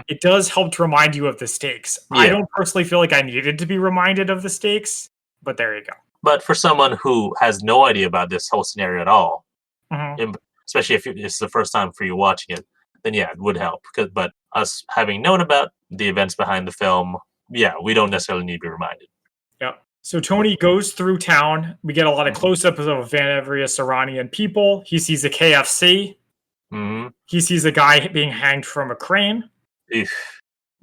it does help to remind you of the stakes. Yeah. I don't personally feel like I needed to be reminded of the stakes, but there you go. But for someone who has no idea about this whole scenario at all, especially if it's the first time for you watching it, then yeah, it would help. But us having known about the events behind the film, yeah, we don't necessarily need to be reminded. Yep. So Tony goes through town. We get a lot of close-ups of various Iranian people. He sees a KFC. He sees a guy being hanged from a crane.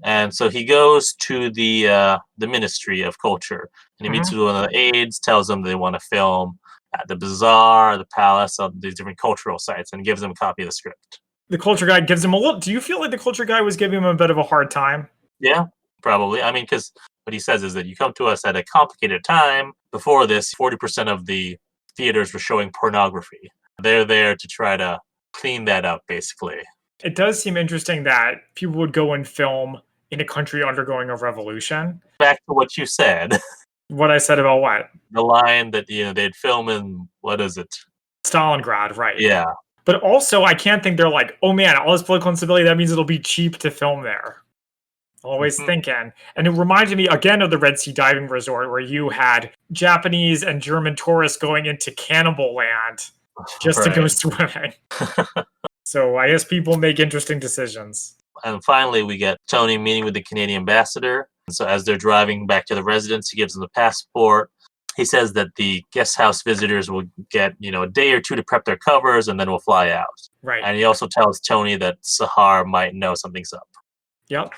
And so he goes to the Ministry of Culture, and he meets with one of the aides, tells them they want to film at the bazaar, the palace, of these different cultural sites, and gives them a copy of the script. The culture guy gives him a little. Do you feel like the culture guy was giving him a bit of a hard time? Yeah, probably. I mean, because what he says is that you come to us at a complicated time. Before this, 40% of the theaters were showing pornography. They're there to try to clean that up, basically. It does seem interesting that people would go and film in a country undergoing a revolution. Back to what you said. What I said about what? The line that they'd film in, what is it? Stalingrad, right. Yeah. But also, I can't think they're like, oh man, all this political instability, that means it'll be cheap to film there. Always thinking. And it reminded me again of the Red Sea diving resort where you had Japanese and German tourists going into cannibal land just to go swimming. So I guess people make interesting decisions. And finally, we get Tony meeting with the Canadian ambassador. And so as they're driving back to the residence, he gives them the passport. He says that the guest house visitors will get, a day or two to prep their covers, and then we'll fly out. Right. And he also tells Tony that Sahar might know something's up. Yep.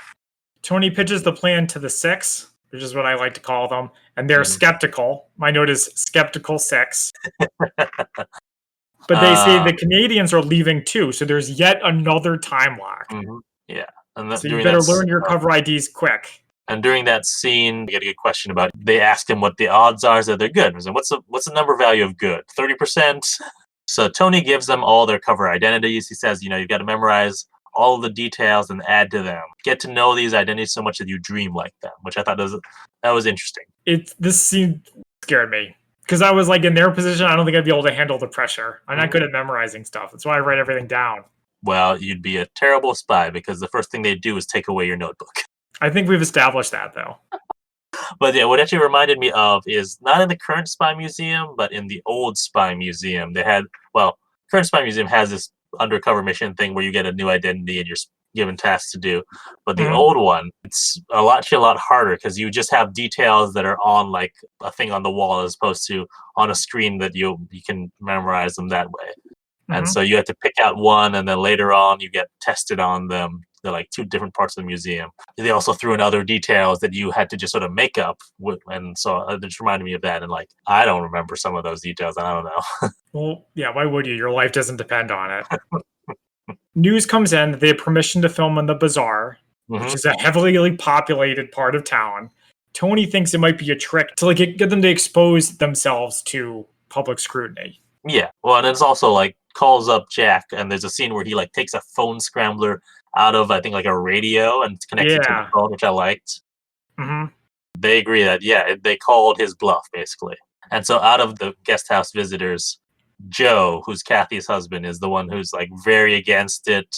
Tony pitches the plan to the 6, which is what I like to call them, and they're skeptical. My note is skeptical 6. But they say the Canadians are leaving too, so there's yet another time lock. Yeah. And so you better learn your cover IDs quick. And during that scene, we get a good question about, they ask him what the odds are that they're good. So what's the number value of good? 30%? So Tony gives them all their cover identities. He says, you've got to memorize all of the details and add to them. Get to know these identities so much that you dream like them, which I thought that was interesting. This scene scared me. Because I was like in their position, I don't think I'd be able to handle the pressure. I'm not good at memorizing stuff. That's why I write everything down. well, you'd be a terrible spy because the first thing they do is take away your notebook. I think we've established that, though. But yeah, what actually reminded me of is not in the current spy museum, but in the old spy museum. They had, well, current spy museum has this undercover mission thing where you get a new identity and you're given tasks to do. But the Mhm, old one, it's actually a lot harder because you just have details that are on like a thing on the wall as opposed to on a screen that you can memorize them that way. And mhm. so you have to pick out one, and then later on you get tested on them. They're like two different parts of the museum. They also threw in other details that you had to just sort of make up, and so it just reminded me of that. And like, I don't remember some of those details. I don't know. Well, yeah, why would you? Your life doesn't depend on it. News comes in that they have permission to film in the bazaar, which Hmm. is a heavily populated part of town. Tony thinks it might be a trick to like get them to expose themselves to public scrutiny. Yeah. Well, and it's also like calls up Jack, and there's a scene where he like takes a phone scrambler out of I think like a radio and connects it to the Yeah. phone, which I liked. Hmm. They agree that yeah, they called his bluff basically. And so out of the guest house visitors, Joe, who's Kathy's husband, is the one who's like very against it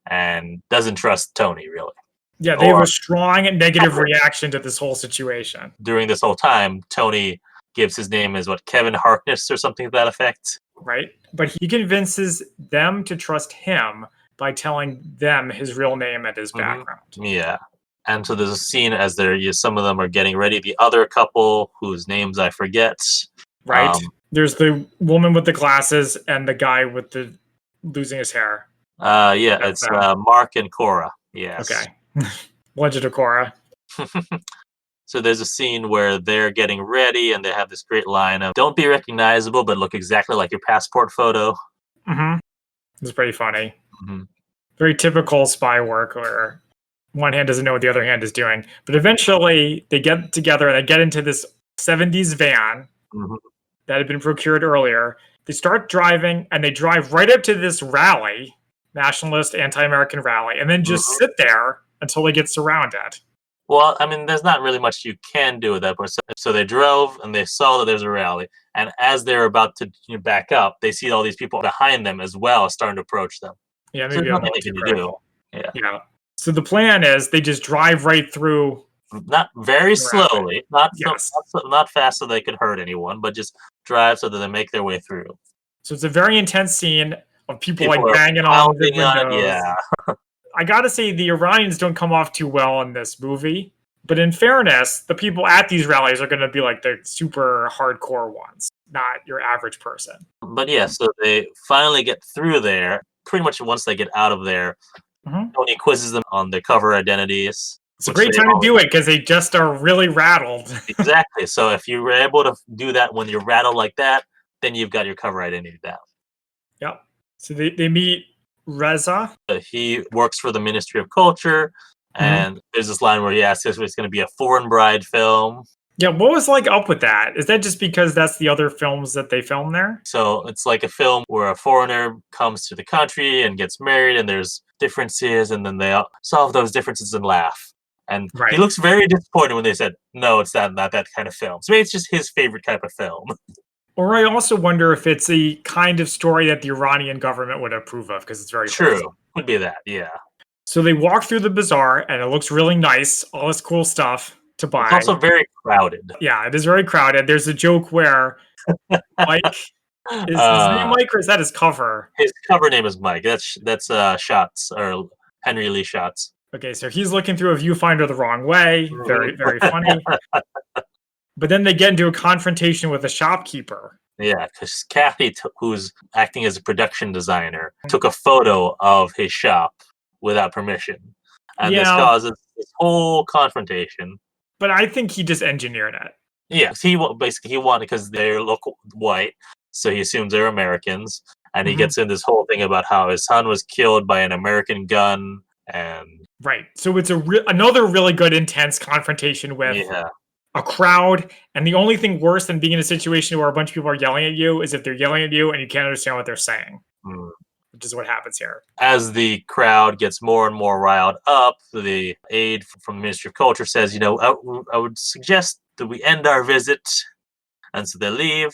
and doesn't trust Tony really. Yeah, they have a Or strong and negative reaction to this whole situation, during this whole time, Tony gives his name as what, Kevin Harkness or something to that effect. right? But he convinces them to trust him by telling them his real name and his Hmm. background, Yeah. And so there's a scene as some of them are getting ready. The other couple, whose names I forget, right? um, There's the woman with the glasses and the guy with the losing his hair. yeah, That's it's them. Mark and Cora. Yes. Okay. Legend of Korra. So there's a scene where they're getting ready and they have this great line of "Don't be recognizable, but look exactly like your passport photo." Mm-hmm. It's pretty funny. Hmm. Very typical spy work where one hand doesn't know what the other hand is doing. But eventually they get together and they get into this 70s van Hmm. that had been procured earlier. They start driving and they drive right up to this rally, nationalist, anti American rally, and then just Hmm. sit there until they get surrounded. Well, I mean, there's not really much you can do with that. But so they drove and they saw that there's a rally, and as they're about to back up, they see all these people behind them as well starting to approach them. Yeah, So maybe there's a nothing little they too can do. critical. Yeah, Yeah. So the plan is they just drive right through not very the rally. slowly, not so, Yes. not fast so they could hurt anyone, but just drive so that they make their way through. So it's a very intense scene of people like People are banging on the pounding on it. windows. Yeah. I gotta say, the Iranians don't come off too well in this movie. But in fairness, the people at these rallies are going to be like the super hardcore ones, not your average person. But yeah, so they finally get through there. Pretty much once they get out of there, Mhm. Tony quizzes them on their cover identities, It's a which great they time to all do it because they just are really rattled. exactly. So if you were able to do that when you're rattled like that, then you've got your cover identity down. Yep. So they meet Reza. He works for the Ministry of Culture, Mhm. and there's this line where he asks if it's going to be a foreign bride film. Yeah, what was like up with that? Is that just because that's the other films that they film there? So it's like a film where a foreigner comes to the country and gets married, and there's differences, and then they solve those differences and laugh. And he Right. looks very disappointed when they said, "No, it's not that kind of film." So maybe it's just his favorite type of film. Or I also wonder if it's a kind of story that the Iranian government would approve of because it's very True, wholesome. would be that. Yeah, So they walk through the bazaar and it looks really nice, all this cool stuff to it's buy. also very crowded. Yeah, it is very crowded. There's a joke where Mike is his name Uh, Mike or is that his cover? his cover name is Mike. That's Shots or Henry Lee Shots. Okay, so he's looking through a viewfinder the wrong way. Mhm. Very, very funny. But then they get into a confrontation with a shopkeeper. Yeah, because Kathy, who's acting as a production designer, took a photo of his shop without permission, and this Yeah, causes this whole confrontation. but I think he just engineered it. Yeah, 'cause basically he wanted because they look white, so he assumes they're Americans, and he Mhm. gets in this whole thing about how his son was killed by an American gun, and Right. So it's another really good intense confrontation with yeah, a crowd. And the only thing worse than being in a situation where a bunch of people are yelling at you is if they're yelling at you and you can't understand what they're saying, mm. which is what happens here. As the crowd gets more and more riled up, the aide from the Ministry of Culture says, I would suggest that we end our visit. And so they leave.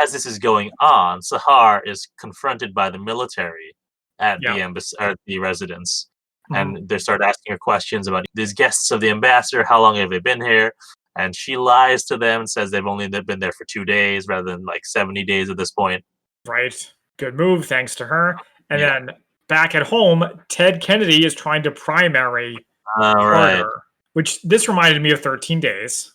As this is going on, Sahar is confronted by the military at Yeah. the embassy or the residence. Mhm. And they start asking her questions about these guests of the ambassador. How long have they been here? And she lies to them and says they've only been there for 2 days rather than like 70 days at this point. Right. Good move, thanks to her. And Yeah. then back at home, Ted Kennedy is trying to primary All right. Carter, which this reminded me of 13 Days.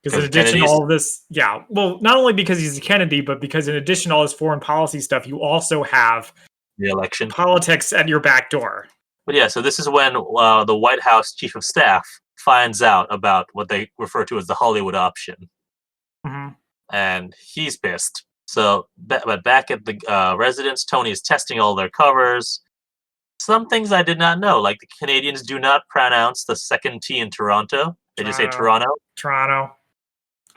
Because in Because addition to Kennedy's all of this, yeah, well, not only because he's a Kennedy, but because in addition to all this foreign policy stuff, you also have the election. politics at your back door. But yeah, so this is when the White House chief of staff finds out about what they refer to as the Hollywood option, Mhm. and he's pissed. So, but back at the residence, Tony is testing all their covers. Some things I did not know, like the Canadians do not pronounce the second T in Toronto. They just say Toronto. Toronto. Toronto.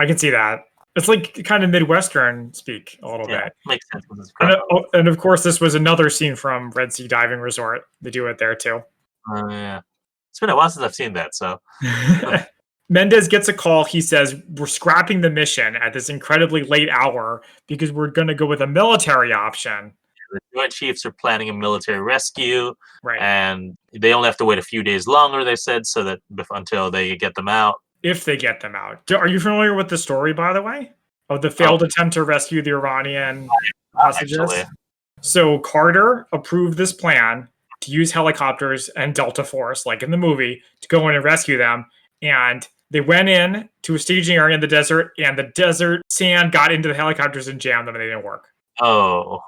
I can see that. It's like kind of Midwestern speak a little Yeah, bit. makes sense because it's And, corrupt. and of course, this was another scene from Red Sea Diving Resort. They do it there too. Yeah, it's been a while since I've seen that. So Mendez gets a call. He says, "We're scrapping the mission at this incredibly late hour because we're going to go with a military option." the Joint Chiefs are planning a military rescue, Right. and they only have to wait a few days longer. They said so that until they get them out. If they get them out. Are you familiar with the story, by the way, of the Oh, failed attempt to rescue the Iranian actually, hostages? So Carter approved this plan to use helicopters and Delta Force, like in the movie, to go in and rescue them. And they went in to a staging area in the desert, and the desert sand got into the helicopters and jammed them, and they didn't work. oh,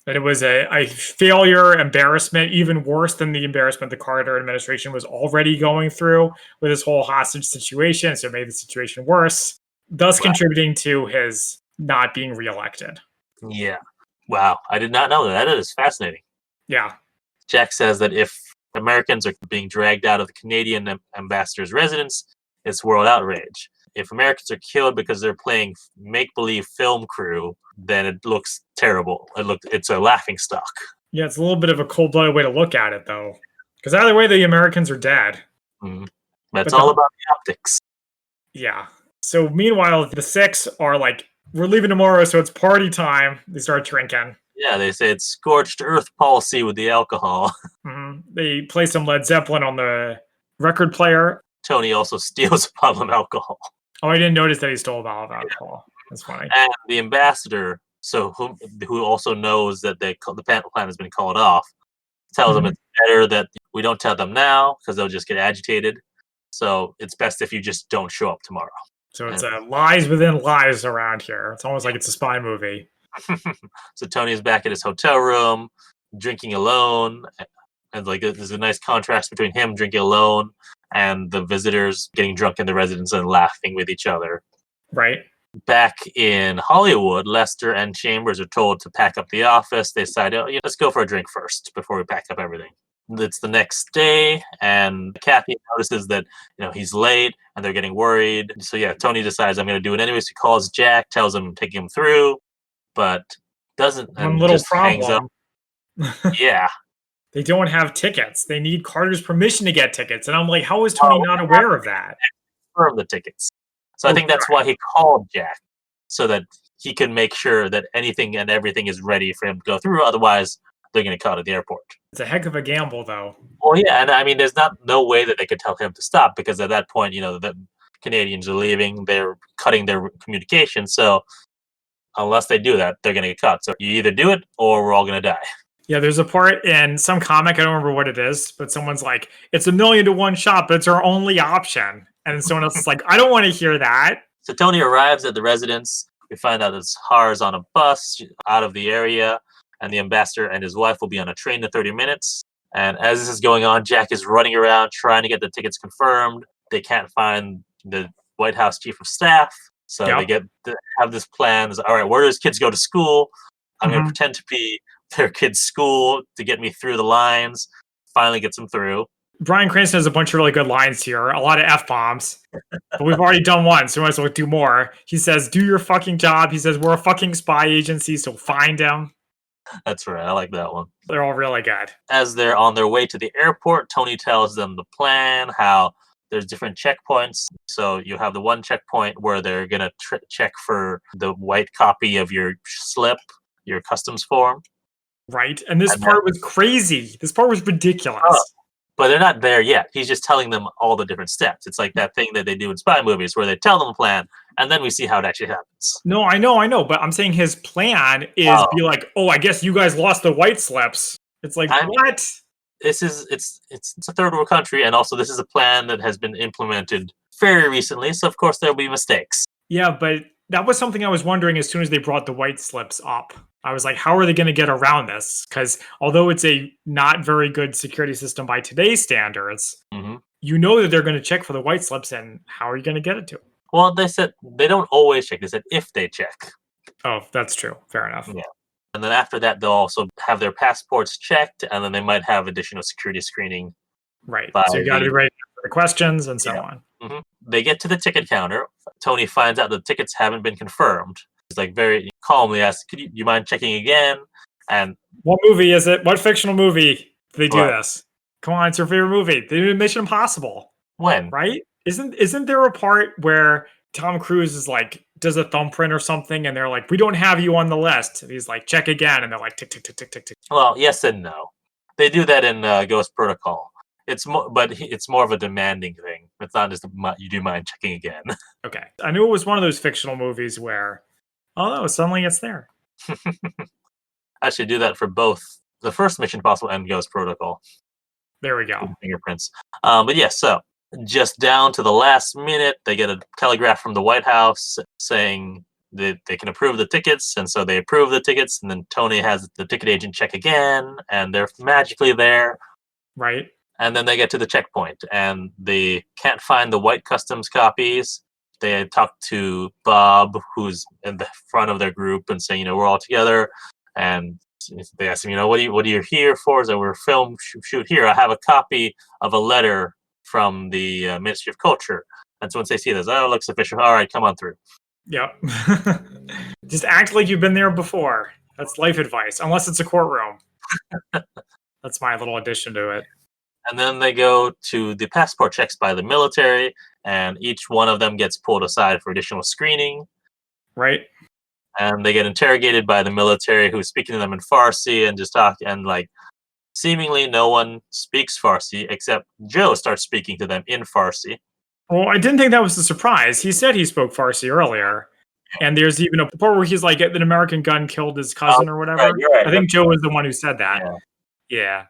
And it was a failure, embarrassment, even worse than the embarrassment the Carter administration was already going through with this whole hostage situation. So it made the situation worse, thus wow. contributing to his not being reelected. Yeah. Wow, I did not know that. That is fascinating. Yeah. Jack says that if Americans are being dragged out of the Canadian ambassador's residence, it's world outrage. If Americans are killed because they're playing make-believe film crew, then it looks terrible. It's a laughing stock. Yeah, it's a little bit of a cold blooded way to look at it, though. Because either way, the Americans are dead. Mm. That's But all about the optics. yeah. So meanwhile, the six are like, we're leaving tomorrow, so it's party time. They start drinking. Yeah, they say it's scorched earth policy with the alcohol. They play some Led Zeppelin on the record player. Tony also steals a bottle of alcohol. Oh, I didn't notice that he stole a bottle of alcohol. That's funny. And the ambassador, who also knows that the plan has been called off, tells them it's better that we don't tell them now because they'll just get agitated. So it's best if you just don't show up tomorrow. So it's lies within lies around here. It's almost like it's a spy movie. So Tony's back at his hotel room, drinking alone, and like there's a nice contrast between him drinking alone and the visitors getting drunk in the residence and laughing with each other. Right. Back in Hollywood, Lester and Chambers are told to pack up the office. They decide, let's go for a drink first before we pack up everything. It's the next day, and Kathy notices that he's late, and they're getting worried. So yeah, Tony decides I'm going to do it anyways. He calls Jack, tells him taking him through, but doesn't, One and little just hangs up. problem. Yeah, They don't have tickets. They need Carter's permission to get tickets. And I'm like, how is Tony not aware of that? confirm the tickets. So I think that's why he called Jack, so that he can make sure that anything and everything is ready for him to go through. Otherwise, they're going to cut at the airport. It's a heck of a gamble, though. Well, yeah, and I mean, there's no way that they could tell him to stop because at that point, the Canadians are leaving. They're cutting their communication. So unless they do that, they're going to get cut. So you either do it or we're all going to die. Yeah, there's a part in some comic, I don't remember what it is, but someone's like, it's 1,000,000 to 1 shot, but it's our only option. And someone else is like, I don't want to hear that. So Tony arrives at the residence. We find out that Har is on a bus out of the area, and the ambassador and his wife will be on a train in 30 minutes. And as this is going on, Jack is running around trying to get the tickets confirmed. They can't find the White House chief of staff. So they have this plan. All right, where do his kids go to school? I'm going to pretend to be their kid's school to get me through the lines. Finally gets them through. Bryan Cranston has a bunch of really good lines here, a lot of F-bombs. But we've already done one, so we might as well do more. He says, do your fucking job. He says, we're a fucking spy agency, so find him. That's right. I like that one. They're all really good. As they're on their way to the airport, Tony tells them the plan, how there's different checkpoints. So you have the one checkpoint where they're going to check for the white copy of your slip, your customs form. Right? And this And then, part was crazy. This part was oh, ridiculous. but they're not there yet. He's just telling them all the different steps. It's like that thing that they do in spy movies where they tell them a plan, and then we see how it actually happens. No, I know, but I'm saying his plan is Oh, be like, "Oh, I guess you guys lost the white slips." It's like, I mean, "What?" it's a third world country, and also this is a plan that has been implemented very recently. So of course there'll be mistakes. Yeah, but that was something I was wondering as soon as they brought the white slips up. I was like, "How are they gonna get around this?" Because although it's a not very good security system by today's standards, Hmm. you know that they're gonna check for the white slips, and how are you gonna get it to 'em? Well, they said they don't always check. They said if they check. Oh, that's true. Fair enough. Yeah. And then after that, they'll also have their passports checked, and then they might have additional security screening Right. by So you gotta be the ready for the questions and so yeah. on. They get to the ticket counter. Tony finds out the tickets haven't been confirmed. He's like very calmly asks, "Could you mind checking again?" And What movie is it? What fictional movie do they do right, this? Come on, it's your favorite movie. They did Mission Impossible, when? right? Isn't there a part where Tom Cruise is like does a thumbprint or something, and they're like, "We don't have you on the list." And he's like, "Check again," and they're like, "Tick tick tick tick tick tick." Well, yes and no. They do that in Ghost Protocol. It's more of a demanding thing. It's not just you do mind checking again. Okay, I knew it was one of those fictional movies where, oh no, suddenly it's there. I should do that for both the first Mission Impossible and Ghost Protocol. There we With go. fingerprints. But yeah, so just down to the last minute, they get a telegraph from the White House saying that they can approve the tickets, and so they approve the tickets, and then Tony has the ticket agent check again, and they're magically there. Right? And then they get to the checkpoint, and they can't find the white customs copies. They talk to Bob, who's in the front of their group, and say, we're all together. And they ask him, what are you here for? So we're film shoot here. I have a copy of a letter from the Ministry of Culture. And so once they see this, oh, it looks official. All right, come on through. Yep. Just act like you've been there before. That's life advice, unless it's a courtroom. That's my little addition to it. And then they go to the passport checks by the military, and each one of them gets pulled aside for additional screening. Right? And they get interrogated by the military, who's speaking to them in Farsi and just talk. And like, seemingly no one speaks Farsi except Joe starts speaking to them in Farsi. Well, I didn't think that was a surprise. He said he spoke Farsi earlier. And there's even a part where he's like, an American gun killed his cousin or whatever. You're right. I think Joe was the one who said that. Yeah. Yeah.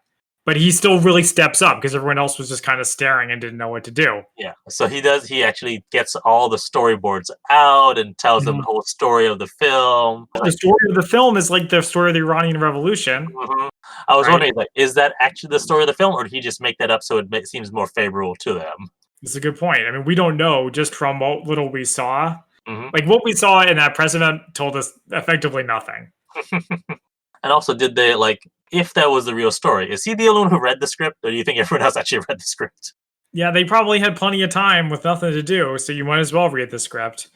But he still really steps up because everyone else was just kind of staring and didn't know what to do. Yeah. So he actually gets all the storyboards out and tells them the whole story of the film. The story of the film is like the story of the Iranian Revolution. Mhm. I was Right? wondering, like, is that actually the story of the film, or did he just make that up so it seems more favorable to them? It's a good point. I mean, we don't know just from what little we saw. Hmm. Like what we saw in that president told us effectively nothing. And also, did they if that was the real story? Is he the only one who read the script, or do you think everyone else actually read the script? Yeah, they probably had plenty of time with nothing to do, so you might as well read the script.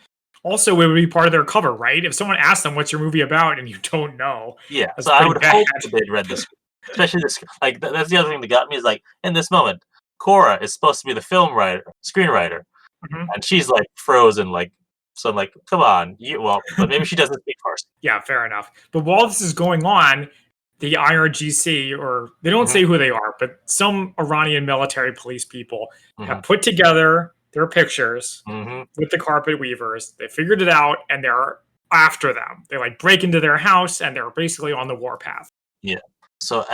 Also, it would be part of their cover, right? If someone asks them what's your movie about and you don't know, Yeah. that's So I pretty would bad. hope that they'd read the script, especially this. That's the other thing that got me is in this moment, Cora is supposed to be the screenwriter, Mhm. and she's frozen. So I'm like, come on, but maybe she doesn't speak Farsi. Yeah, fair enough. But while this is going on, the IRGC, or they don't Hmm. say who they are, but some Iranian military police people Hmm. have put together their pictures Hmm. with the carpet weavers. They figured it out and they're after them. They break into their house and they're basically on the warpath. Yeah. So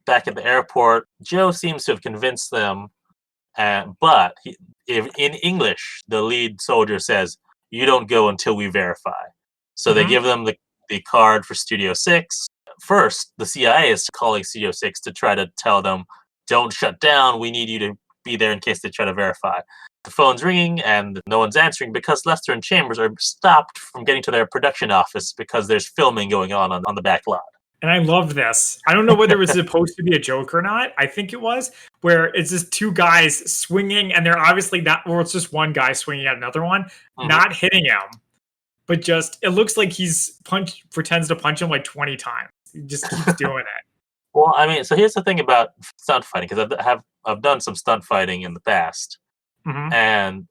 back at the airport, Joe seems to have convinced them, but in English, the lead soldier says, "You don't go until we verify." So they Mhm. give them the card for Studio 6. First, the CIA is calling Studio 6 to try to tell them, "Don't shut down. We need you to be there in case they try to verify." The phone's ringing and no one's answering because Lester and Chambers are stopped from getting to their production office because there's filming going on the back lot. And I love this. I don't know whether it was supposed to be a joke or not. I think it was, where it's just two guys swinging, and they're obviously not, or it's just one guy swinging at another one, Mhm. not hitting him, but just it looks like pretends to punch him like 20 times. He just keeps doing it. Well, I mean, so here's the thing about stunt fighting, because I've done some stunt fighting in the past, Hmm. and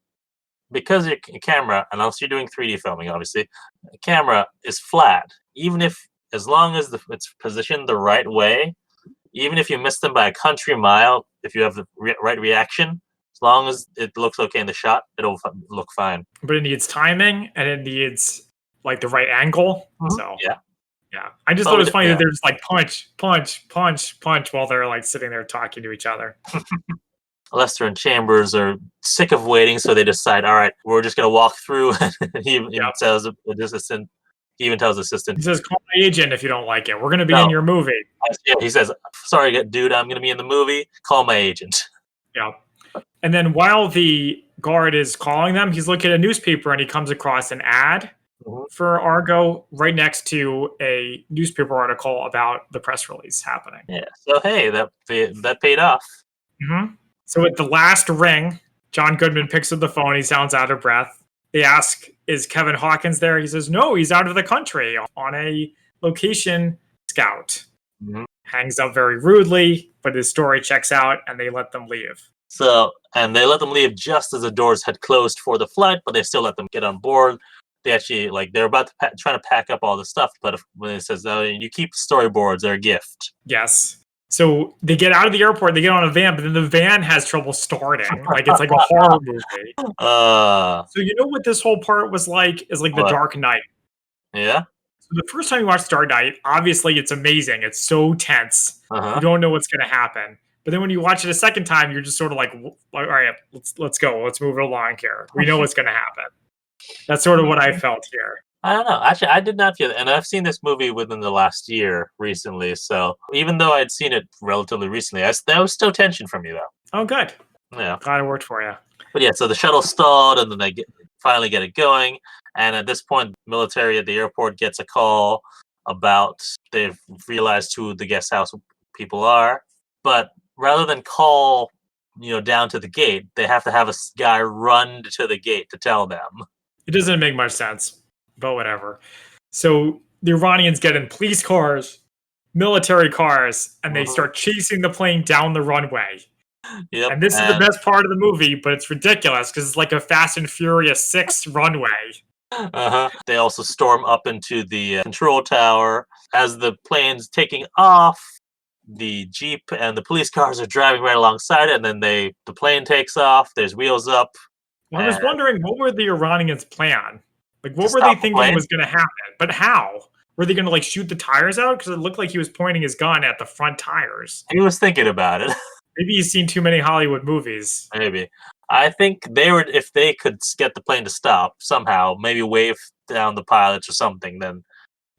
because your camera, unless you're doing 3D filming, obviously, the camera is flat. Even if as long as it's positioned the right way, even if you miss them by a country mile, if you have the right reaction, as long as it looks okay in the shot, it'll look fine. But it needs timing and it needs like the right angle. So Yeah. yeah, I just thought it was funny that they're just like punch, punch, punch, punch while they're like sitting there talking to each other. Lester and Chambers are sick of waiting, so they decide, all right, we're just gonna walk through. he even tells the assistant. He even tells the assistant. He says, "Call my agent if you don't like it. We're gonna be No. in your movie." Yeah, he says, "Sorry, dude, I'm gonna be in the movie. Call my agent." Yeah. And then while the guard is calling them, he's looking at a newspaper and he comes across an ad for Argo right next to a newspaper article about the press release happening. Yeah. So hey, that paid off. So at the last ring, John Goodman picks up the phone. He sounds out of breath. They ask, "Is Kevin Hawkins there?" He says, "No, he's out of the country on a location scout." Hangs up very rudely, but his story checks out and they let them leave. So, and they let them leave just as the doors had closed for the flight, but they still let them get on board. They actually, they're about to trying to pack up all the stuff, but when it says, "No, you keep storyboards, they're a gift." Yes. So they get out of the airport, they get on a van, but then the van has trouble starting. Like it's like a horror movie. So you know what this whole part was like? Is like The Dark Knight. Yeah. So the first time you watch Dark Knight, obviously it's amazing. It's so tense. You don't know what's going to happen. But then when you watch it a second time, you're just sort of like, all right, let's go. Let's move it along here. We know what's going to happen. That's sort of what I felt here. I don't know. Actually, I did not feel it. And I've seen this movie within the last year recently. So even though I'd seen it relatively recently, there was still tension from you, though. Oh, good. Yeah. Glad it worked for you. But yeah, so the shuttle stalled and then they finally get it going. And at this point, military at the airport gets a call about they've realized who the guest house people are. But rather than call, down to the gate, they have to have a guy run to the gate to tell them. It doesn't make much sense, but whatever. So the Iranians get in police cars, military cars, and they start chasing the plane down the runway. Yep. And this is the best part of the movie, but it's ridiculous because it's like a Fast and Furious 6 runway. They also storm up into the control tower. As the plane's taking off, the Jeep and the police cars are driving right alongside it, and then the plane takes off. There's wheels up. Well, I was wondering, what were the Iranians' plan? Like, what were they thinking was going to happen? But how? Were they going to, like, shoot the tires out? Because it looked like he was pointing his gun at the front tires. He was thinking about it. Maybe he's seen too many Hollywood movies. Maybe. I think if they could get the plane to stop somehow, maybe wave down the pilots or something, then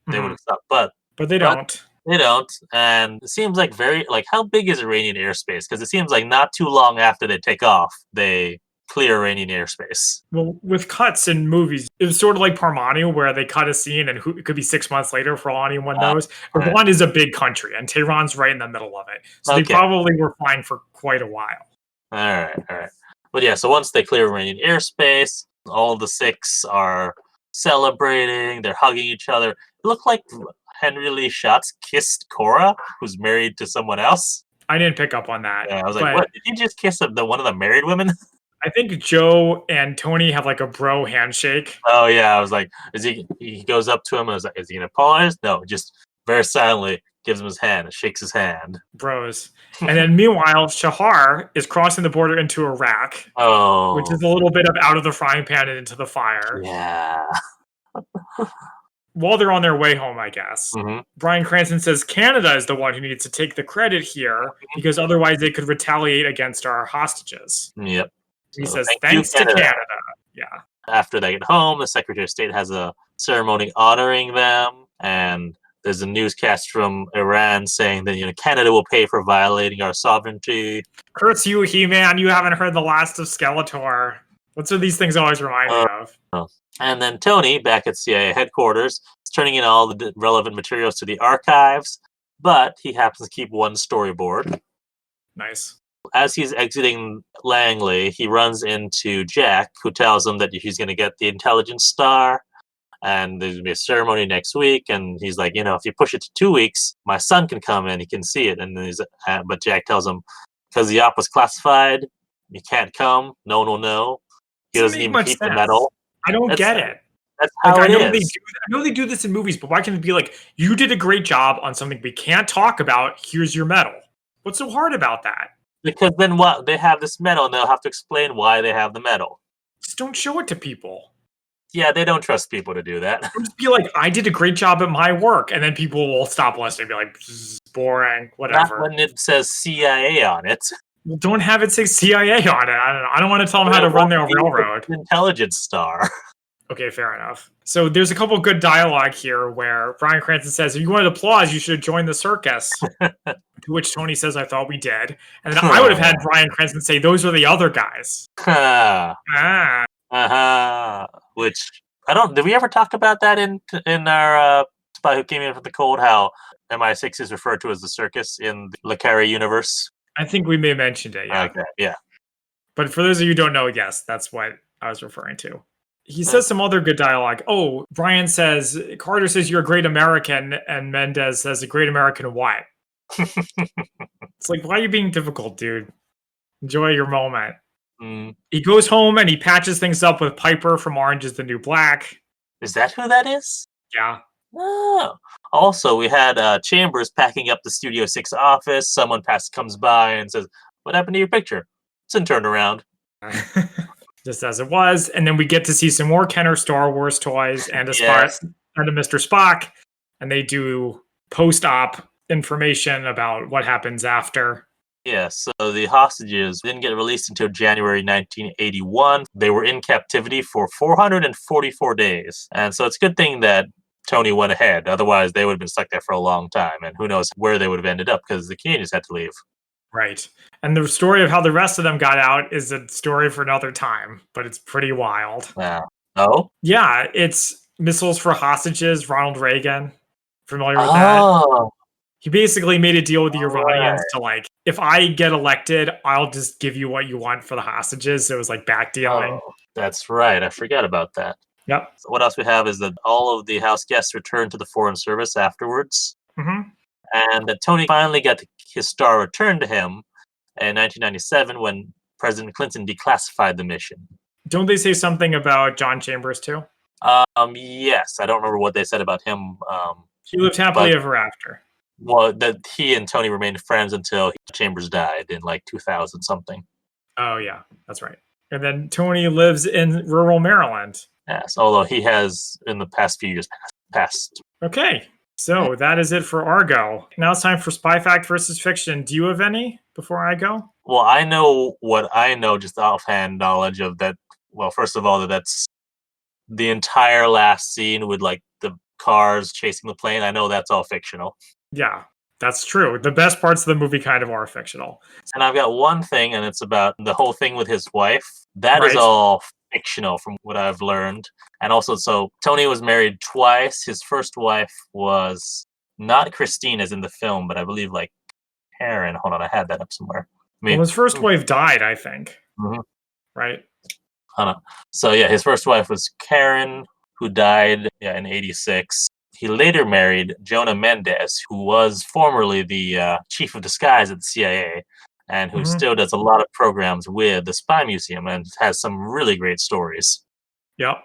they would have stopped. But they don't. They don't. And it seems like how big is Iranian airspace? Because it seems like not too long after they take off, they clear Iranian airspace. Well, with cuts in movies, it was sort of like Parmanu, where they cut a scene and it could be 6 months later for all anyone knows. Iran is a big country, and Tehran's right in the middle of it. So they probably were flying for quite a while. All right. But yeah, so once they clear Iranian airspace, all the six are celebrating. They're hugging each other. It looked like Henry Lee Schatz kissed Cora, who's married to someone else. I didn't pick up on that. Yeah, I was like, what? Did you just kiss one of the married women? I think Joe and Tony have like a bro handshake. Oh yeah, I was like, he goes up to him and I was like, is he gonna apologize? No, just very silently gives him his hand and shakes his hand. Bros. And then meanwhile, Shahar is crossing the border into Iraq. Oh. Which is a little bit of out of the frying pan and into the fire. Yeah. While they're on their way home, I guess. Bryan Cranston says Canada is the one who needs to take the credit here because otherwise they could retaliate against our hostages. Yep. He says, thanks to Canada. Yeah. After they get home, the Secretary of State has a ceremony honoring them, and there's a newscast from Iran saying that Canada will pay for violating our sovereignty. Curse you, He-Man! You haven't heard the last of Skeletor. What's what these things always remind me of? And then Tony, back at CIA headquarters, is turning in all the relevant materials to the archives, but he happens to keep one storyboard. Nice. As he's exiting Langley, he runs into Jack, who tells him that he's going to get the Intelligence Star, and there's going to be a ceremony next week. And he's like, if you push it to 2 weeks, my son can come in, he can see it. And then but Jack tells him, because the op was classified, you can't come. No one will know. He doesn't even keep the medal. I don't get it. That's Like, how I it know they is. do I know they do this in movies, but why can't it be like, "You did a great job on something we can't talk about, here's your medal." What's so hard about that? Because then what? They have this medal, and they'll have to explain why they have the medal. Just don't show it to people. Yeah, they don't trust people to do that. Or just be like, "I did a great job at my work," and then people will stop listening and be like, "This is boring, Not whatever." when it says CIA on it. Well, don't have it say CIA on it. I don't wanna tell them how It to run won't their be railroad. the intelligence star. Okay, fair enough. So there's a couple good dialogue here where Bryan Cranston says, "If you wanted applause, you should have joined the circus." To which Tony says, "I thought we did." And then I would have had Bryan Cranston say, "Those are the other guys." Ah. Uh-huh. Which I don't. Did we ever talk about that in our Spy Who Came In from the Cold? How MI6 is referred to as the circus in the Le Carre universe. I think we may have mentioned it, yeah. Okay, yeah. But for those of you who don't know, yes, that's what I was referring to. He Uh, says some other good dialogue. Oh, Brian says, Carter says you're a great American, and Mendez says, a great American what? It's like, why are you being difficult, dude? Enjoy your moment. mm, He goes home and he patches things up with Piper from Orange is the New Black. is that who that is? Yeah. Oh. Also, we had Chambers packing up the Studio 6 office. Someone comes by and says, "What happened to your picture?" It's in turnaround. Just as it was. And then we get to see some more Kenner Star Wars toys and Yes. and a Mr. Spock. And they do post-op information about what happens after. Yeah, so the hostages didn't get released until January 1981. They were in captivity for 444 days. And so it's a good thing that Tony went ahead. Otherwise, they would have been stuck there for a long time. And who knows where they would have ended up because the Canadians had to leave. Right. And the story of how the rest of them got out is a story for another time, but it's pretty wild. Oh? Yeah, it's Missiles for Hostages, Ronald Reagan. Familiar with that? Oh, He basically made a deal with the all Iranians right. to like, if I get elected, I'll just give you what you want for the hostages. So it was like back dealing. Oh, that's right. I forgot about that. Yep. So what else we have is that all of the house guests returned to the Foreign Service afterwards. Hmm. And that Tony finally got his star returned to him in 1997 when President Clinton declassified the mission. Don't they say something about John Chambers too? Yes, I don't remember what they said about him. He lived happily But ever after. well, that he and Tony remained friends until Chambers died in like 2000 something. Oh yeah, that's right. And then Tony lives in rural Maryland. Yes, although he has in the past few years passed. Okay, so that is it for Argo. Now it's time for Spy Fact versus Fiction. Do you have any before I go? Well, I know what I know, just offhand knowledge of that. Well, first of all, that's the entire last scene with like the cars chasing the plane. I know that's all fictional. Yeah, that's true. The best parts of the movie kind of are fictional. And I've got one thing, and it's about the whole thing with his wife. That is Right. all fictional from what I've learned. And also, so Tony was married twice. His first wife was not Christine, as in the film, but I believe like Karen. Hold on, I had that up somewhere. I Well, mean, his first wife died, I think. mhm. Right? Hold on. So yeah, his first wife was Karen, who died in '86. He later married Jonah Mendez, who was formerly the chief of disguise at the CIA, and who Hmm. still does a lot of programs with the Spy Museum and has some really great stories. Yep.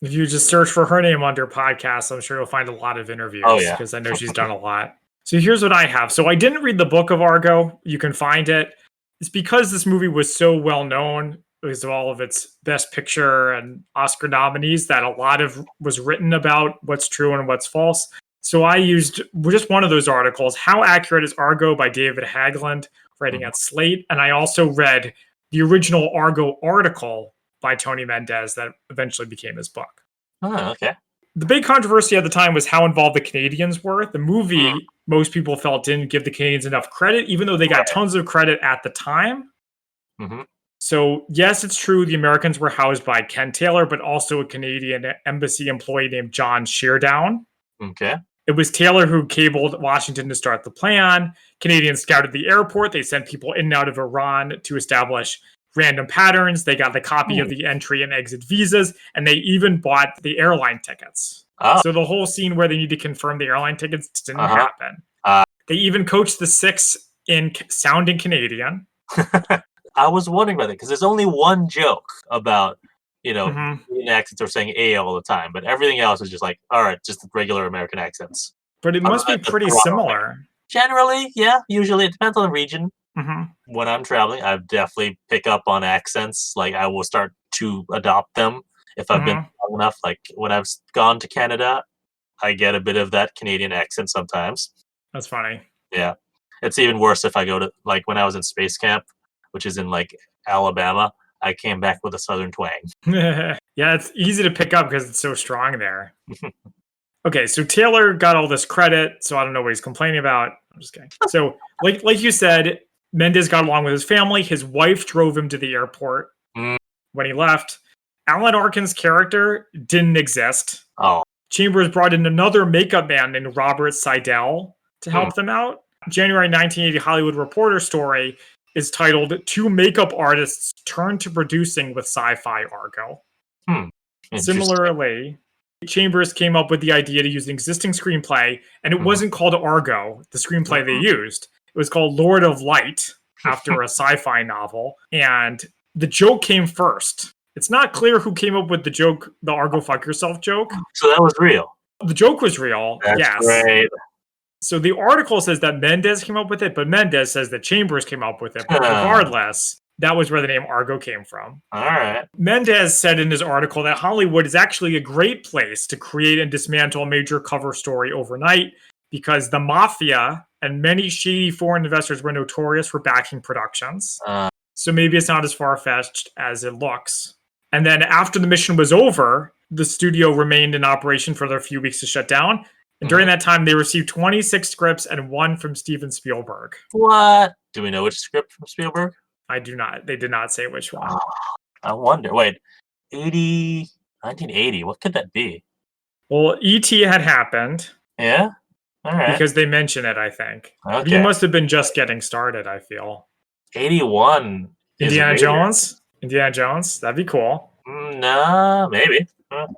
If you just search for her name under podcasts, I'm sure you'll find a lot of Oh interviews yeah. because I know she's done a lot. So here's what I have. So I didn't read the book of Argo. You can find it. It's because this movie was so well known because of all of its best picture and Oscar nominees that a lot of was written about what's true and what's false. So I used just one of those articles, How Accurate is Argo by David Haglund, writing Mhm. at Slate. And I also read the original Argo article by Tony Mendez that eventually became his book. Oh, okay. The big controversy at the time was how involved the Canadians were. The Mm, movie, most people felt, didn't give the Canadians enough credit, even though they got right. tons of credit at the time. Hmm. So, yes, it's true the Americans were housed by Ken Taylor, but also a Canadian embassy employee named John Sheardown. Okay. It was Taylor who cabled Washington to start the plan. Canadians scouted the airport. They sent people in and out of Iran to establish random patterns. They got the copy of Hmm. the entry and exit visas, and they even bought the airline tickets. Oh. So the whole scene where they need to confirm the airline tickets didn't Uh-huh. happen. Uh, They even coached the six in sounding Canadian. I was wondering about it because there's only one joke about Mhm. Canadian accents or saying A all the time, but everything else is just like, all right, just regular American accents. But it Other must than be the pretty Toronto thing. similar. Generally, yeah, usually it depends on the region. Mhm. When I'm traveling, I definitely pick up on accents. Like I will start to adopt them if I've been Mhm. long enough. Like when I've gone to Canada, I get a bit of that Canadian accent sometimes. That's funny. Yeah. It's even worse if I go to like when I was in space camp, which is in like Alabama, I came back with a southern twang. Yeah, it's easy to pick up because it's so strong there. Okay, so Taylor got all this credit, so I don't know what he's complaining about. I'm just kidding. So, like you said, Mendez got along with his family. His wife drove him to the airport Mm, when he left. Alan Arkin's character didn't exist. oh. Chambers brought in another makeup man named Robert Seidel to Hmm. help them out. January 1980 Hollywood Reporter story is titled Two Makeup Artists Turn to Producing with Sci-Fi Argo. Hmm. Interesting. Similarly, Chambers came up with the idea to use an existing screenplay, and it Mhm. wasn't called Argo, the screenplay they Mhm. used. It was called Lord of Light, after a sci-fi novel, and the joke came first. It's not clear who came up with the joke, the Argo fuck yourself joke. So that was real. The joke was real, That's yes. great. So the article says that Mendez came up with it, but Mendez says that Chambers came up with it. But All regardless, that was where the name Argo came from. right. Mendez said in his article that Hollywood is actually a great place to create and dismantle a major cover story overnight because the mafia and many shady foreign investors were notorious for backing productions. Uh, So maybe it's not as far fetched as it looks. And then after the mission was over, the studio remained in operation for a few weeks to shut down. And during mhm. that time, they received 26 scripts and one from Steven Spielberg. What? Do we know which script from Spielberg? I do not, they did not say which one. Oh, I wonder. Wait, 80, 1980. What could that be? Well, E.T. had happened Yeah. All right. because they mention it, I think. But he Okay. must have been just getting started, I feel. 81 is Indiana Vader. Jones? Indiana Jones? That'd be cool. Nah, maybe. But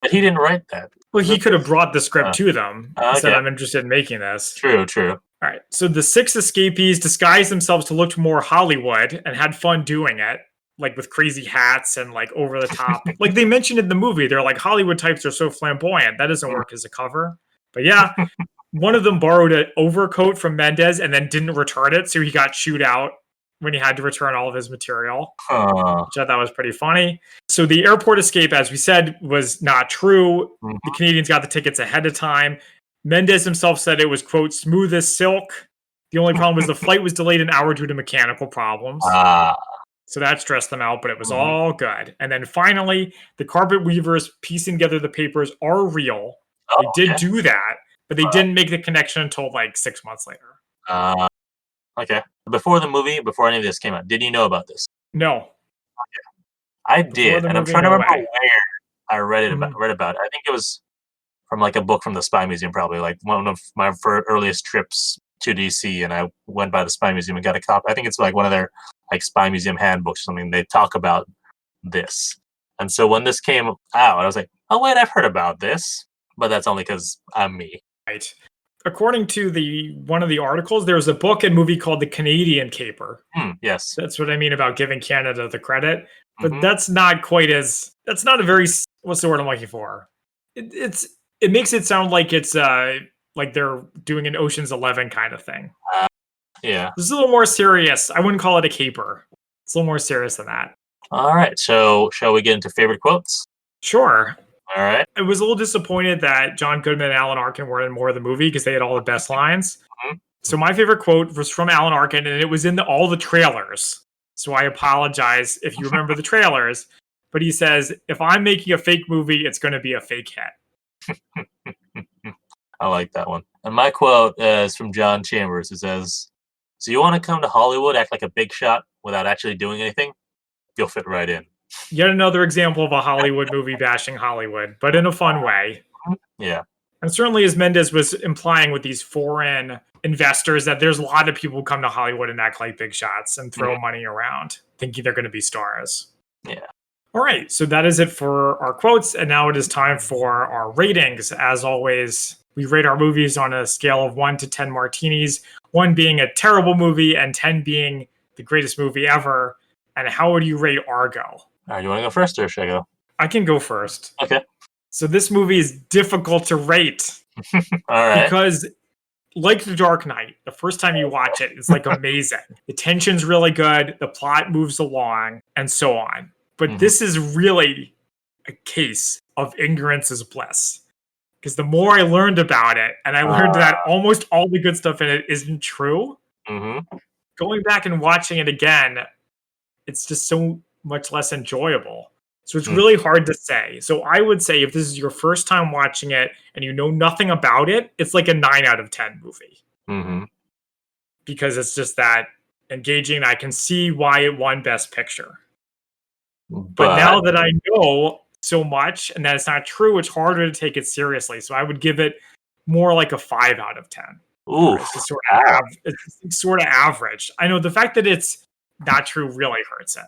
he didn't write that. Well, he This could have is- brought the script uh, to them and said, okay. I'm interested in making this. True. True. All right. So the six escapees disguised themselves to look more Hollywood and had fun doing it, like with crazy hats and like over the top. Like they mentioned in the movie, they're like Hollywood types are so flamboyant. That doesn't work as a cover. But yeah, one of them borrowed an overcoat from Mendez and then didn't return it. So he got chewed out when he had to return all of his material, Huh. which I thought was pretty funny. So the airport escape, as we said, was not true. Mhm. The Canadians got the tickets ahead of time. Mendez himself said it was, quote, smooth as silk. The only problem was the flight was delayed an hour due to mechanical problems. Ah. So that stressed them out, but it was Mhm. all good. And then finally, the carpet weavers piecing together the papers are real. They Oh, did okay. do that, but they didn't make the connection until like 6 months later. Uh, okay. Before the movie, before any of this came out, did you know about this? No, I before did, the and I'm movie, trying to no remember way. where I Mhm. read about it. I think it was from like a book from the Spy Museum, probably like one of my earliest trips to DC, and I went by the Spy Museum and got a copy. I think it's like one of their like Spy Museum handbooks or something. They talk about this, and so when this came out, I was like, oh wait, I've heard about this, but that's only because I'm me. Right. According to the one of the articles, there was a book and movie called The Canadian Caper. Yes. That's what I mean about giving Canada the credit. But Hmm. that's not quite as that's not a very what's the word I'm looking for? It makes it sound like they're doing an Ocean's 11 kind of thing. Yeah. This is a little more serious. I wouldn't call it a caper. It's a little more serious than that. All right. So shall we get into favorite quotes? Sure. All right. I was a little disappointed that John Goodman and Alan Arkin weren't in more of the movie because they had all the best lines. Mhm. So my favorite quote was from Alan Arkin, and it was in all the trailers. So I apologize if you remember the trailers. But he says, if I'm making a fake movie, it's going to be a fake hit. I like that one. And my quote is from John Chambers. It says, "So you want to come to Hollywood, act like a big shot without actually doing anything? You'll fit right in." Yet another example of a Hollywood movie bashing Hollywood, but in a fun way. Yeah. And certainly, as Mendez was implying with these foreign investors, that there's a lot of people who come to Hollywood and act like big shots and throw Mhm. money around, thinking they're going to be stars. Yeah. All right, so that is it for our quotes, and now it is time for our ratings. As always, we rate our movies on a scale of 1 to 10 martinis, 1 being a terrible movie and 10 being the greatest movie ever. And how would you rate Argo? All right, you want to go first, or should I go? I can go first. Okay. So this movie is difficult to rate All right. because, like The Dark Knight, the first time you watch it, it's like amazing. The tension's really good, the plot moves along, and so on. But this is really a case of ignorance is bliss. Because the more I learned about it, and I learned that almost all the good stuff in it isn't true, going back and watching it again, it's just so much less enjoyable. So it's really hard to say. So I would say if this is your first time watching it and you know nothing about it, it's like a 9 out of 10 movie. Because it's just that engaging. I can see why it won Best Picture. But now that I know so much and that it's not true, it's harder to take it seriously. So I would give it more like a 5 out of 10. Ooh, it's sort of average. I know the fact that it's not true really hurts it.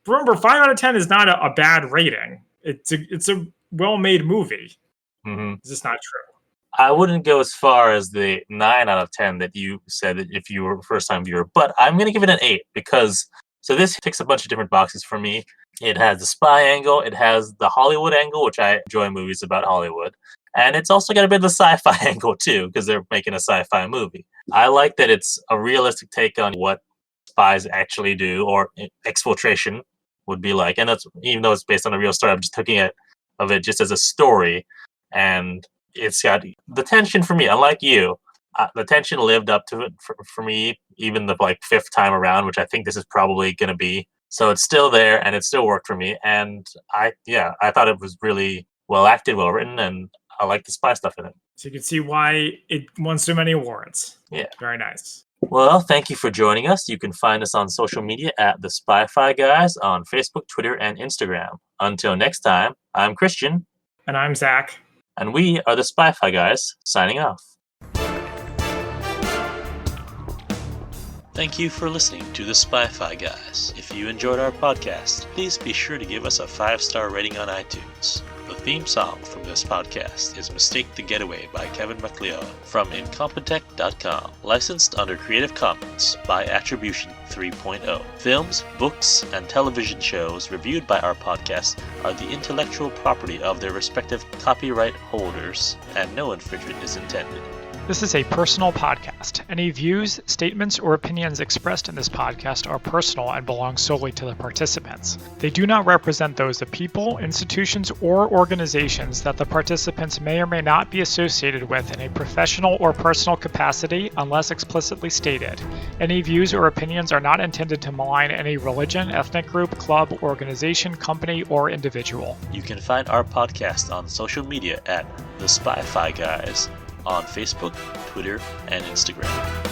But remember, 5 out of 10 is not a bad rating. It's a well-made movie. It's just not true. I wouldn't go as far as the 9 out of 10 that you said that if you were a first-time viewer, but I'm going to give it an 8 because this ticks a bunch of different boxes for me. It has the spy angle, it has the Hollywood angle, which I enjoy movies about Hollywood, and it's also got a bit of the sci-fi angle too because they're making a sci-fi movie. I like that it's a realistic take on what spies actually do or exfiltration would be like, and that's even though it's based on a real story, I'm just looking at it just as a story, and it's got the tension for me. Unlike you, the tension lived up to it for me, even the fifth time around, which I think this is probably going to be. So it's still there, and it still worked for me. And I thought it was really well acted, well written, and I like the spy stuff in it. So you can see why it won so many awards. Yeah, very nice. Well, thank you for joining us. You can find us on social media at the Spy-Fi Guys on Facebook, Twitter, and Instagram. Until next time, I'm Christian. And I'm Zach. And we are the Spy-Fi Guys, signing off. Thank you for listening to the Spy-Fi Guys. If you enjoyed our podcast, please be sure to give us a 5-star rating on iTunes. The theme song from this podcast is Mistake the Getaway by Kevin MacLeod from Incompetech.com. Licensed under Creative Commons by Attribution 3.0. Films, books, and television shows reviewed by our podcast are the intellectual property of their respective copyright holders, and no infringement is intended. This is a personal podcast. Any views, statements, or opinions expressed in this podcast are personal and belong solely to the participants. They do not represent those of people, institutions, or organizations that the participants may or may not be associated with in a professional or personal capacity unless explicitly stated. Any views or opinions are not intended to malign any religion, ethnic group, club, organization, company, or individual. You can find our podcast on social media at The Spy-Fi Guys on Facebook, Twitter, and Instagram.